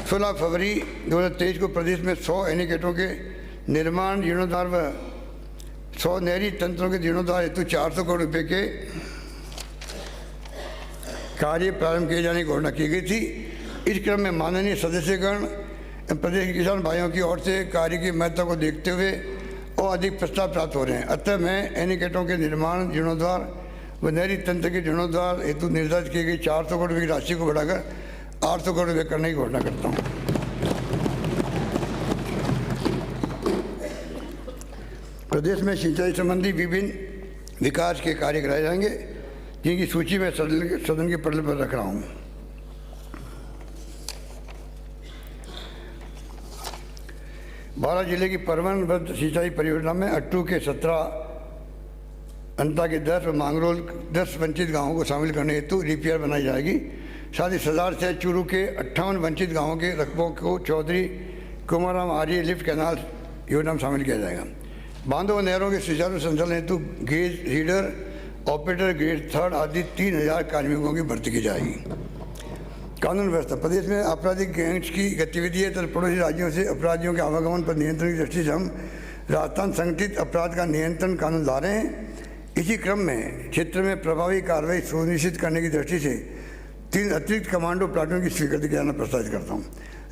16 फरवरी 2023 को प्रदेश में 100 एनीकटों के निर्माण जीर्णोद्धार व 100 नहरी तंत्रों के जीर्णोद्धार हेतु 400 करोड़ रुपए के कार्य प्रारंभ किए जाने की घोषणा की गई थी। इस क्रम में माननीय सदस्यगण प्रदेश के किसान भाइयों की ओर से कार्य की महत्ता को देखते हुए और अधिक प्रस्ताव प्राप्त हो रहे हैं। अतः मैं एनीकटों के निर्माण, जीर्णोद्धार व नहरी तंत्र के जीर्णोद्धार हेतु निर्धारित की गई 400 करोड़ रुपये की राशि को बढ़ाकर 800 करोड़ रुपये करने की घोषणा करता हूँ। प्रदेश में सिंचाई संबंधी विभिन्न विकास के कार्य कराए जाएंगे, जिनकी सूची मैं सदन के पटल पर रख रहा हूँ। बारां जिले की परवन सिंचाई परियोजना में अट्टू के 17, अंता के 10 और मांगरोल 10 वंचित गांवों को शामिल करने हेतु डीपीआर बनाई जाएगी। साथ ही सदार से चूरू के 58 वंचित गांवों के रकबों को चौधरी कुमाराम आर्य लिफ्ट कैनाल योजना में शामिल किया जाएगा। बांधों व नहरों के सुचारू संचालन हेतु गेज रीडर, ऑपरेटर, ग्रेड 3 आदि 3000 कार्मिकों की भर्ती की जाएगी। कानून व्यवस्था। प्रदेश में आपराधिक गैंग्स की गतिविधि है तथा पड़ोसी राज्यों से अपराधियों के आवागमन पर नियंत्रण की दृष्टि से हम राजस्थान संगठित अपराध का नियंत्रण कानून ला रहे हैं। इसी क्रम में क्षेत्र में प्रभावी कार्रवाई सुनिश्चित करने की दृष्टि से 3 अतिरिक्त कमांडो प्लाटून की स्वीकृति करना प्रस्तावित करता हूँ।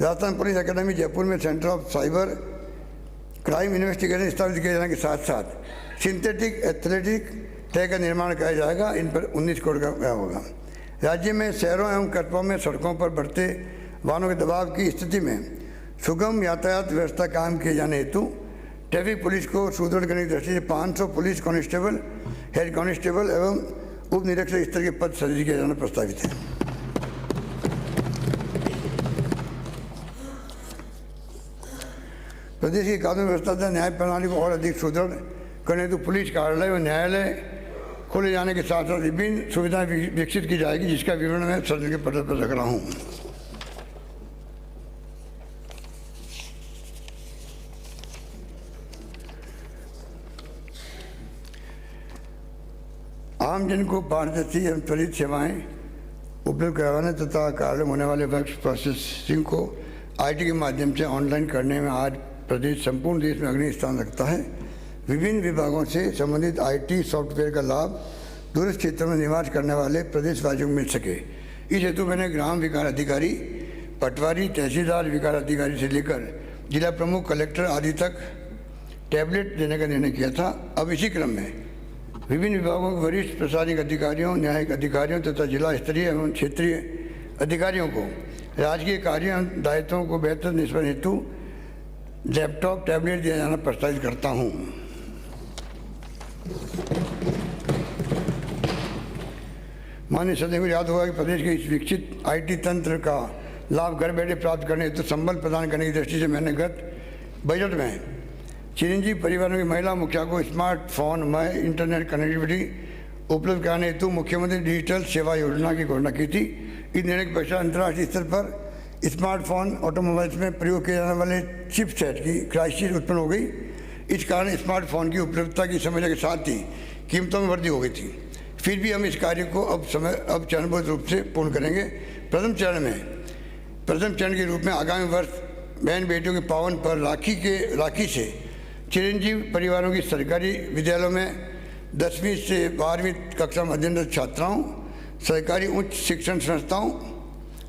राजस्थान पुलिस अकेडमी जयपुर में centre of cyber crime investigation स्थापित किए जाने के साथ साथ सिंथेटिक एथलेटिक टैग का निर्माण किया जाएगा। इन पर 19 करोड़ का व्यय होगा। राज्य में शहरों एवं कस्बों में सड़कों पर बढ़ते वाहनों के दबाव की स्थिति में सुगम यातायात व्यवस्था कायम किए जाने हेतु ट्रैफिक पुलिस को सुदृढ़ करने की दृष्टि से 500 पुलिस कांस्टेबल, हेड कांस्टेबल एवं उप निरीक्षक स्तर के पद सृजित किया जाना प्रस्तावित है। प्रदेश की कानून व्यवस्था तथा न्याय प्रणाली को और अधिक सुदृढ़ करने हेतु पुलिस कार्यालय व न्यायालय खोले जाने के साथ साथ विभिन्न सुविधाएं विकसित की जाएगी, जिसका विवरण मैं सदन के पटल पर रख रहा हूँ। आमजन को पारदर्शी एवं त्वरित सेवाएं उपलब्ध करवाने तथा कार्य होने वाले वर्क प्रोसेसिंग को आईटी के माध्यम से ऑनलाइन करने में आज प्रदेश संपूर्ण देश में अग्रणी स्थान रखता है। विभिन्न विभागों से संबंधित आईटी सॉफ्टवेयर का लाभ दूरस्थ क्षेत्रों में निवास करने वाले प्रदेशवासियों को मिल सके। इस हेतु मैंने ग्राम विकास अधिकारी, पटवारी, तहसीलदार विकास अधिकारी से लेकर जिला प्रमुख, कलेक्टर आदि तक टैबलेट देने का निर्णय किया था। अब इसी क्रम में विभिन्न विभागों के वरिष्ठ प्रशासनिक अधिकारियों, न्यायिक अधिकारियों तथा जिला स्तरीय एवं क्षेत्रीय अधिकारियों को राजकीय कार्यों दायित्वों को बेहतर निष्पादन हेतु लैपटॉप, टैबलेट दिया जाना प्रस्तावित करता हूँ। माननीय सदस्य को याद होगा कि प्रदेश के इस विकसित आईटी तंत्र का लाभ घर बैठे प्राप्त करने हेतु संबल प्रदान करने की दृष्टि से मैंने गत बजट में चिरंजीवी परिवारों की महिला मुखिया को स्मार्टफोन में इंटरनेट कनेक्टिविटी उपलब्ध कराने हेतु मुख्यमंत्री डिजिटल सेवा योजना की घोषणा की थी। इस निर्णय के पश्चात अंतर्राष्ट्रीय स्तर पर स्मार्टफोन ऑटोमोबाइल्स में प्रयोग किए जाने वाले चिपसेट की क्राइसिस उत्पन्न हो गई। इस कारण स्मार्टफोन की उपलब्धता की समस्या के साथ ही कीमतों में वृद्धि हो गई थी। फिर भी हम इस कार्य को अब चरणबद्ध रूप से पूर्ण करेंगे। प्रथम चरण के रूप में आगामी वर्ष बहन बेटियों के पावन पर राखी से चिरंजीवी परिवारों की सरकारी विद्यालयों में 10वीं से 12वीं कक्षा में अध्ययनरत छात्राओं, सरकारी उच्च शिक्षण संस्थाओं,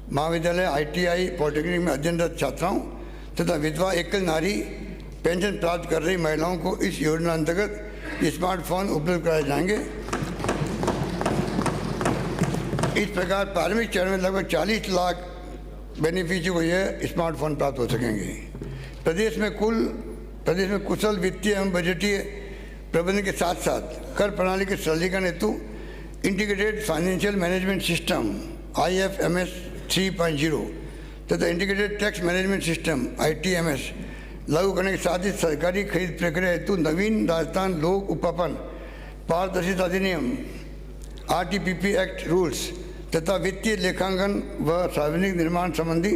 महाविद्यालय, ITI, पॉलिटेक्निक में अध्ययनरत छात्राओं तथा विधवा एकल नारी पेंशन प्राप्त कर रही महिलाओं को इस योजना अंतर्गत स्मार्टफोन उपलब्ध कराए जाएंगे। इस प्रकार प्रारंभिक चरण में लगभग 40 लाख बेनिफिशियरी को यह स्मार्टफोन प्राप्त हो सकेंगे। प्रदेश में कुशल वित्तीय एवं बजटीय प्रबंधन के साथ साथ कर प्रणाली के सरलीकरण हेतु integrated financial management system IFMS 3.0 तथा integrated tax management system ITMS लागू करने के साथ ही सरकारी खरीद प्रक्रिया हेतु नवीन राजस्थान लोक उपपन पारदर्शिता अधिनियम RTPP एक्ट रूल्स तथा वित्तीय लेखांकन व सार्वजनिक निर्माण संबंधी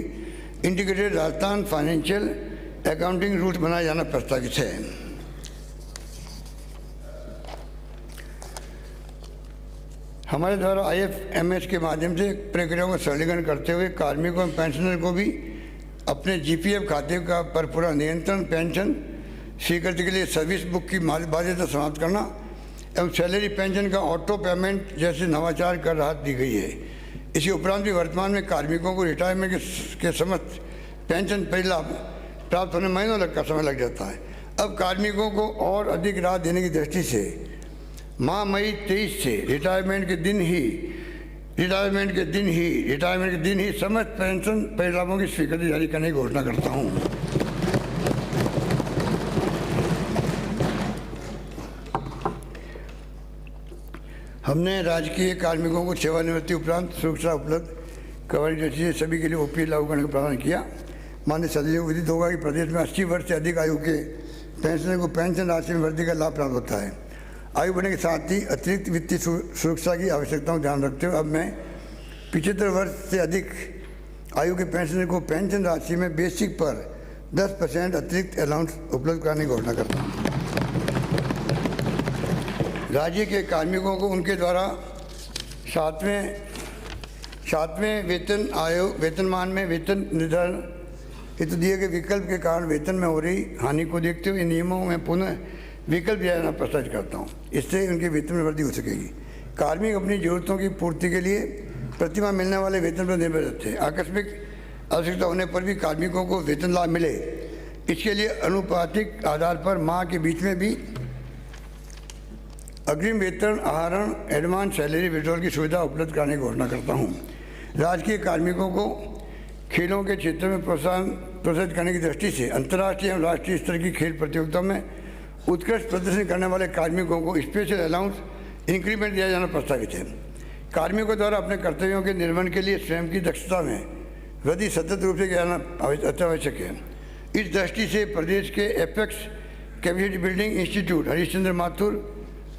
integrated Rajasthan financial accounting rules बनाया जाना प्रस्तावित है। हमारे द्वारा IFMS के माध्यम से प्रक्रियाओं का सरलीकरण करते हुए कार्मिकों और पेंशनर को भी अपने GPF खाते का पर पूरा नियंत्रण, पेंशन स्वीकृति के लिए सर्विस बुक की बाध्यता समाप्त करना एवं सैलरी पेंशन का ऑटो पेमेंट जैसे नवाचार कर राहत दी गई है। इसी उपरांत भी वर्तमान में कार्मिकों को रिटायरमेंट के समस्त पेंशन परिलाभ प्राप्त होने महीनों का समय लग जाता है। अब कार्मिकों को और अधिक राहत देने की दृष्टि से माह मई 23 से रिटायरमेंट के दिन ही समस्त पेंशन परिलाभों की स्वीकृति जारी करने की घोषणा करता हूँ। हमने राजकीय कार्मिकों को सेवानिवृत्ति उपरांत सुरक्षा उपलब्ध करवाने की दृष्टि से सभी के लिए ओपीएस लागू करने का प्रावधान किया। माननीय सदस्य को विदित होगा कि प्रदेश में 80 वर्ष से अधिक आयु के पेंशनर को पेंशन राशि में वृद्धि का लाभ प्राप्त होता है। आयु बढ़ने के साथ ही अतिरिक्त वित्तीय सुरक्षा की आवश्यकताओं को ध्यान रखते हुए अब मैं 75 वर्ष से अधिक आयु के पेंशनर को पेंशन राशि में बेसिक पर 10% अतिरिक्त अलाउंस उपलब्ध कराने की घोषणा करता हूँ। राज्य के कार्मिकों को उनके द्वारा सातवें वेतनमान में वेतन निर्धारण हेतु दिए गए विकल्प के कारण वेतन में हो रही हानि को देखते हुए इन नियमों में पुनः विकल्प दिया जाना प्रस्तावित करता हूँ। इससे उनके वेतन में वृद्धि हो सकेगी। कार्मिक अपनी जरूरतों की पूर्ति के लिए प्रतिमाह मिलने वाले वेतन पर निर्भर रहते हैं। आकस्मिक आवश्यकता होने पर भी कार्मिकों को वेतन लाभ मिले, इसके लिए अनुपातिक आधार पर माह के बीच में भी अग्रिम वेतन आहरण एडवांस सैलरी विड्रॉल की सुविधा उपलब्ध कराने की घोषणा करता हूँ। राजकीय कार्मिकों को खेलों के क्षेत्र में प्रोत्साहित करने की दृष्टि से अंतर्राष्ट्रीय एवं राष्ट्रीय स्तर की खेल प्रतियोगिताओं में उत्कृष्ट प्रदर्शन करने वाले कार्मिकों को स्पेशल अलाउंस इंक्रीमेंट दिया जाना प्रस्तावित है। कार्मिकों द्वारा अपने कर्तव्यों के निर्वहन के लिए स्वयं की दक्षता में वृद्धि सतत रूप से किया जाना अत्यावश्यक है। इस दृष्टि से प्रदेश के apex capacity building institute Harishchandra Mathur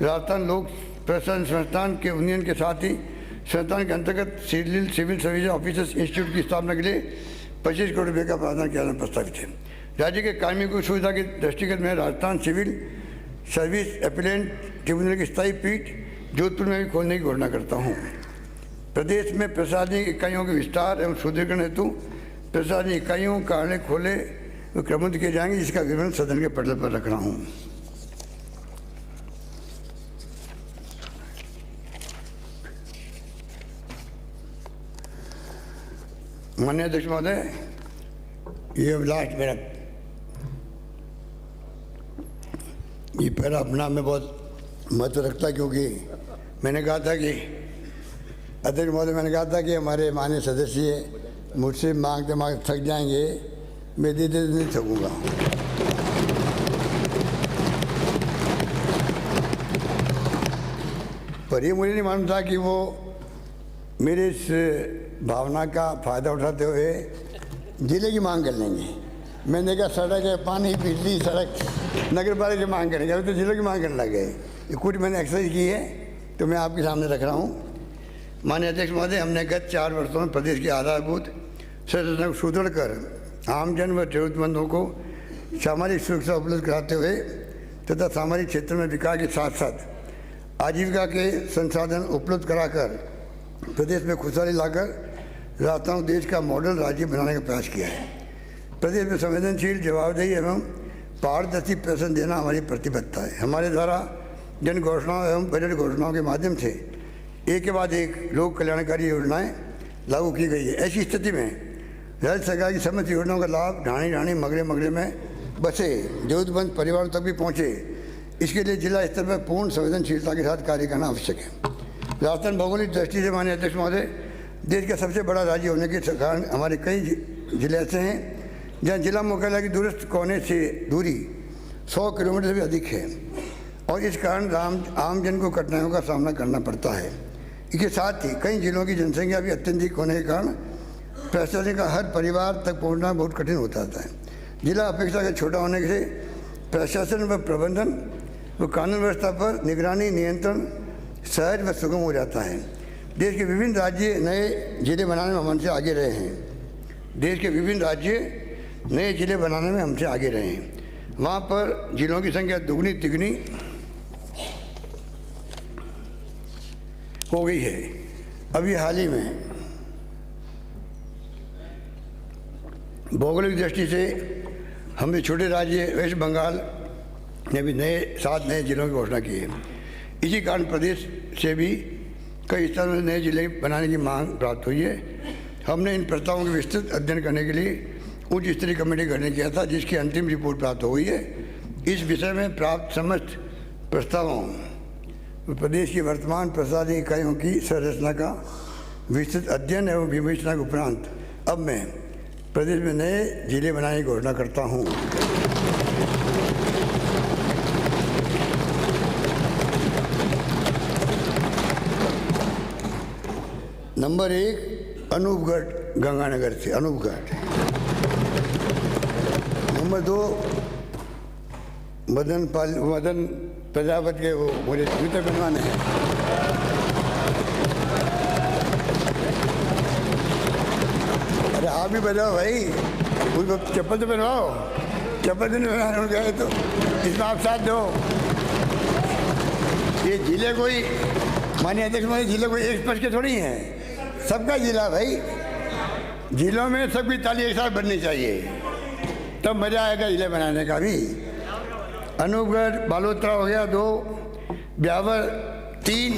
Rajasthan लोक प्रशासन संस्थान के यूनियन के साथ ही संस्थान के अंतर्गत सिविल सर्विस ऑफिसर्स इंस्टीट्यूट की स्थापना के लिए 25 करोड़ रुपये का प्रावधान किया जाना प्रस्तावित है। राज्य के कार्मिकों की सुविधा के दृष्टिगत में Rajasthan civil service appellate tribunal की स्थायी पीठ जोधपुर में भी खोलने की घोषणा करता हूँ। प्रदेश में प्रशासनिक इकाइयों के विस्तार एवं सुदृढ़ीकरण हेतु प्रशासनिक इकाइयों कार्यालय खोले व क्रमबद्ध किए जाएंगे, जिसका विवरण सदन के पटल पर रख रहा हूँ। माननीय अध्यक्ष महोदय, ये लास्ट मेरा ये पहला अपना में बहुत महत्व रखता है, क्योंकि मैंने कहा था कि अध्यक्ष महोदय मैंने कहा था कि हमारे माननीय सदस्य मुझसे मांगते मांगते थक जाएंगे, मैं दे नहीं थकूँगा। पर ये मुझे नहीं मालूम था कि वो मेरे इस भावना का फ़ायदा उठाते हुए जिले की मांग कर लेंगे। मैंने कहा सड़क है, पानी, बिजली, सड़क नगर पालिका की मांग करेंगे, अभी तो जिले की मांग करने लगे। ये कुछ मैंने एक्सरसाइज की है तो मैं आपके सामने रख रहा हूँ। माननीय अध्यक्ष महोदय, हमने गत 4 वर्षों में प्रदेश की आधारभूत संरचना को सुदृढ़ कर आमजन व जरूरतमंदों को सामाजिक सुरक्षा उपलब्ध कराते हुए तथा सामाजिक क्षेत्र में विकास के साथ साथ आजीविका के संसाधन उपलब्ध कराकर प्रदेश में खुशहाली लाकर राजस्थान को देश का मॉडल राज्य बनाने का प्रयास किया है। प्रदेश में संवेदनशील, जवाबदेही एवं पारदर्शी प्रशासन देना हमारी प्रतिबद्धता है। हमारे द्वारा जन घोषणाओं एवं बजट घोषणाओं के माध्यम से एक के बाद एक लोक कल्याणकारी योजनाएं लागू की गई है। ऐसी स्थिति में राज्य सरकार की समस्त योजनाओं का लाभ ढाणी ढाणी मगड़े मगड़े में बसे जरूरतमंद परिवारों तक भी पहुँचे, इसके लिए जिला स्तर पर पूर्ण संवेदनशीलता के साथ कार्य करना आवश्यक है। राजस्थान भौगोलिक दृष्टि से माननीय अध्यक्ष महोदय देश का सबसे बड़ा राज्य होने के कारण हमारे कई जिले ऐसे हैं जहाँ जिला मुख्यालय की दूरस्थ कोने से दूरी 100 किलोमीटर से भी अधिक है और इस कारण आमजन को कठिनाइयों का सामना करना पड़ता है। इसके साथ ही कई जिलों की जनसंख्या भी अत्यधिक होने के कारण प्रशासन का हर परिवार तक पहुँचना बहुत कठिन हो जाता है। जिला अपेक्षाकृत छोटा होने से प्रशासन व प्रबंधन व कानून व्यवस्था पर निगरानी नियंत्रण सहज व सुगम हो जाता है। देश के विभिन्न राज्य नए जिले बनाने में हमसे आगे रहे हैं। देश के विभिन्न राज्य नए जिले बनाने में हमसे आगे रहे हैं। वहाँ पर जिलों की संख्या दुगनी तिगनी हो गई है। अभी हाल ही में भौगोलिक दृष्टि से हमने छोटे राज्य वेस्ट बंगाल ने भी 7 नए जिलों की घोषणा की है। इसी कारण प्रदेश से भी कई स्थानों से नए जिले बनाने की मांग प्राप्त हुई है। हमने इन प्रस्तावों के विस्तृत अध्ययन करने के लिए उच्च स्तरीय कमेटी गठन किया था, जिसकी अंतिम रिपोर्ट प्राप्त हो गई है। इस विषय में प्राप्त समस्त प्रस्तावों प्रदेश की वर्तमान प्रशासनिक इकाइयों की संरचना का विस्तृत अध्ययन एवं विवेचना के उपरांत अब मैं प्रदेश में नए जिले बनाने की घोषणा करता हूँ। नंबर 1 अनूपगढ़ गंगानगर से अनूपगढ़। नंबर 2 मदन प्रजापति के वो मुझे जूते बनवाने हैं। अरे आप भी बजाओ भाई, उनको चप्पल तो बनवाओ। चप्पल तो नहीं बनाने उनके आए तो इसमें आप साथ दो। ये जिले कोई माननीय अध्यक्ष महोदय, जिले कोई एक स्पर्श के थोड़ी हैं, सबका जिला भाई। जिलों में सबकी ताली एक साथ बननी चाहिए, तब मजा आएगा जिले बनाने का भी। अनूपगढ़ बालोतरा हो गया 2, ब्यावर 3,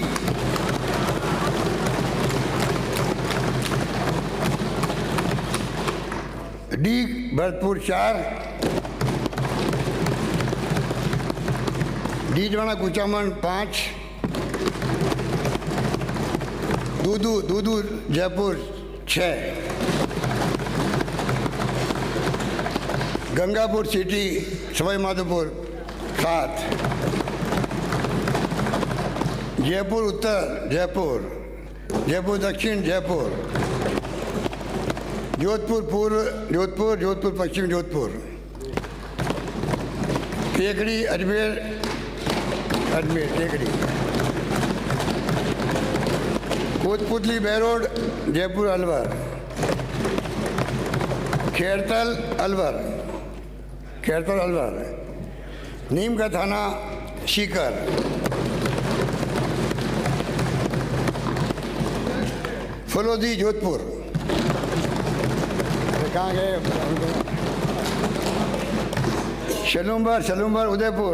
डीग भरतपुर 4, डीडवाना कुचामन 5, दूदू जयपुर 6, गंगापुर सिटी सवाई माधोपुर 7, जयपुर उत्तर जयपुर दक्षिण जयपुर, जोधपुर पूर्व जोधपुर पश्चिम जोधपुर, टेकड़ी अजमेर टेकड़ी, कोतपुतली बेरोड जयपुर अलवर, खेरतल अलवर, नीम का थाना सीकर, फलोदी जोधपुर, कहाँ गए? सलूम्बर उदयपुर,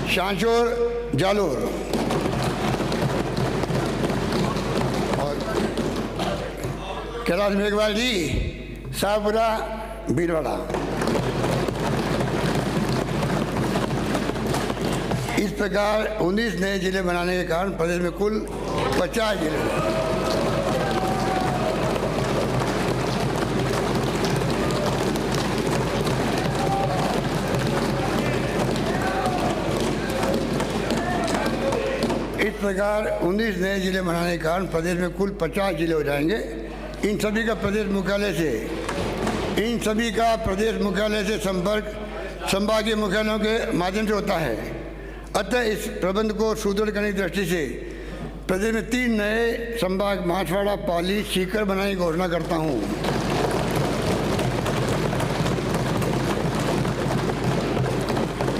शांचोर जालोर और कैलाश मेघवाल जी शाहपुरा भीलवाड़ा। इस प्रकार 19 नए जिले बनाने के कारण प्रदेश में कुल 50 जिले बनाने के कारण प्रदेश में कुल 50 जिले हो जाएंगे। इन सभी का प्रदेश मुख्यालय से संपर्क संभागीय मुख्यालयों के माध्यम से होता है। अतः इस प्रबंध को सुदृढ़ करने की दृष्टि से प्रदेश में 3 नए संभाग माछवाड़ा, पाली, सीकर बनाने की घोषणा करता हूँ।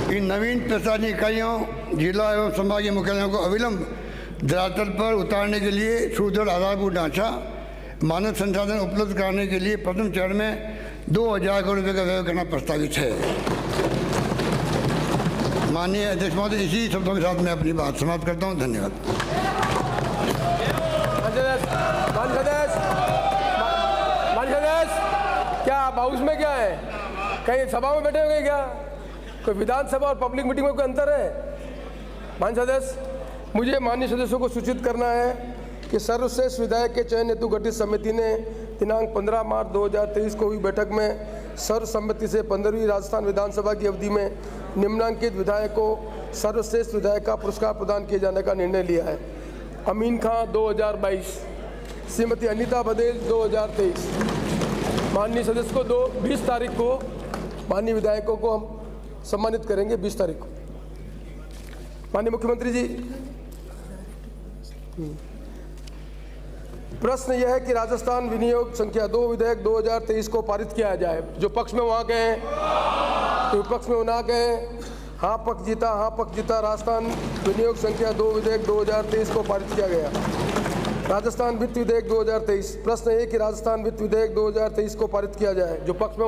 इन नवीन प्रशासनिक इकाइयों, जिला एवं संभागीय मुख्यालयों को अविलंब धरातल पर उतारने के लिए सुदृढ़ आधारभूत ढांचा, मानव संसाधन उपलब्ध कराने के लिए प्रथम चरण में 2000 करोड़ रुपये का व्यय करना प्रस्तावित है। माननीय अध्यक्ष महोदय, इसी शब्दों के साथ मैं अपनी बात समाप्त करता हूँ। धन्यवाद। क्या आप हाउस में क्या है, कहीं सभा में बैठे हुए क्या? कोई विधानसभा और पब्लिक मीटिंग में कोई अंतर है? माननीय सदस्य, मुझे माननीय सदस्यों को सूचित करना है कि सर्वश्रेष्ठ विधायक के चयन हेतु गठित समिति ने दिनांक 15 मार्च 2023 को हुई बैठक में सर्वसम्मति से 15वीं राजस्थान विधानसभा की अवधि में निम्नांकित विधायक को सर्वश्रेष्ठ विधायक का पुरस्कार प्रदान किए जाने का निर्णय लिया है। अमीन खां 2022, श्रीमती अनीता बदेल 2023। माननीय सदस्य को 20 तारीख को माननीय विधायकों को हम सम्मानित करेंगे। 20 तारीख को। माननीय मुख्यमंत्री जी, प्रश्न यह है कि राजस्थान विनियोग संख्या 2 विधेयक 2023 को पारित किया जाए। जो पक्ष में वहाँ गए, विपक्ष में ना गए, हाँ पक्ष जीता। राजस्थान विनियोग संख्या 2 विधेयक 2023 को पारित किया गया। राजस्थान वित्त विधेयक 2023। प्रश्न है कि राजस्थान वित्त विधेयक 2023 को पारित किया जाए। जो पक्ष में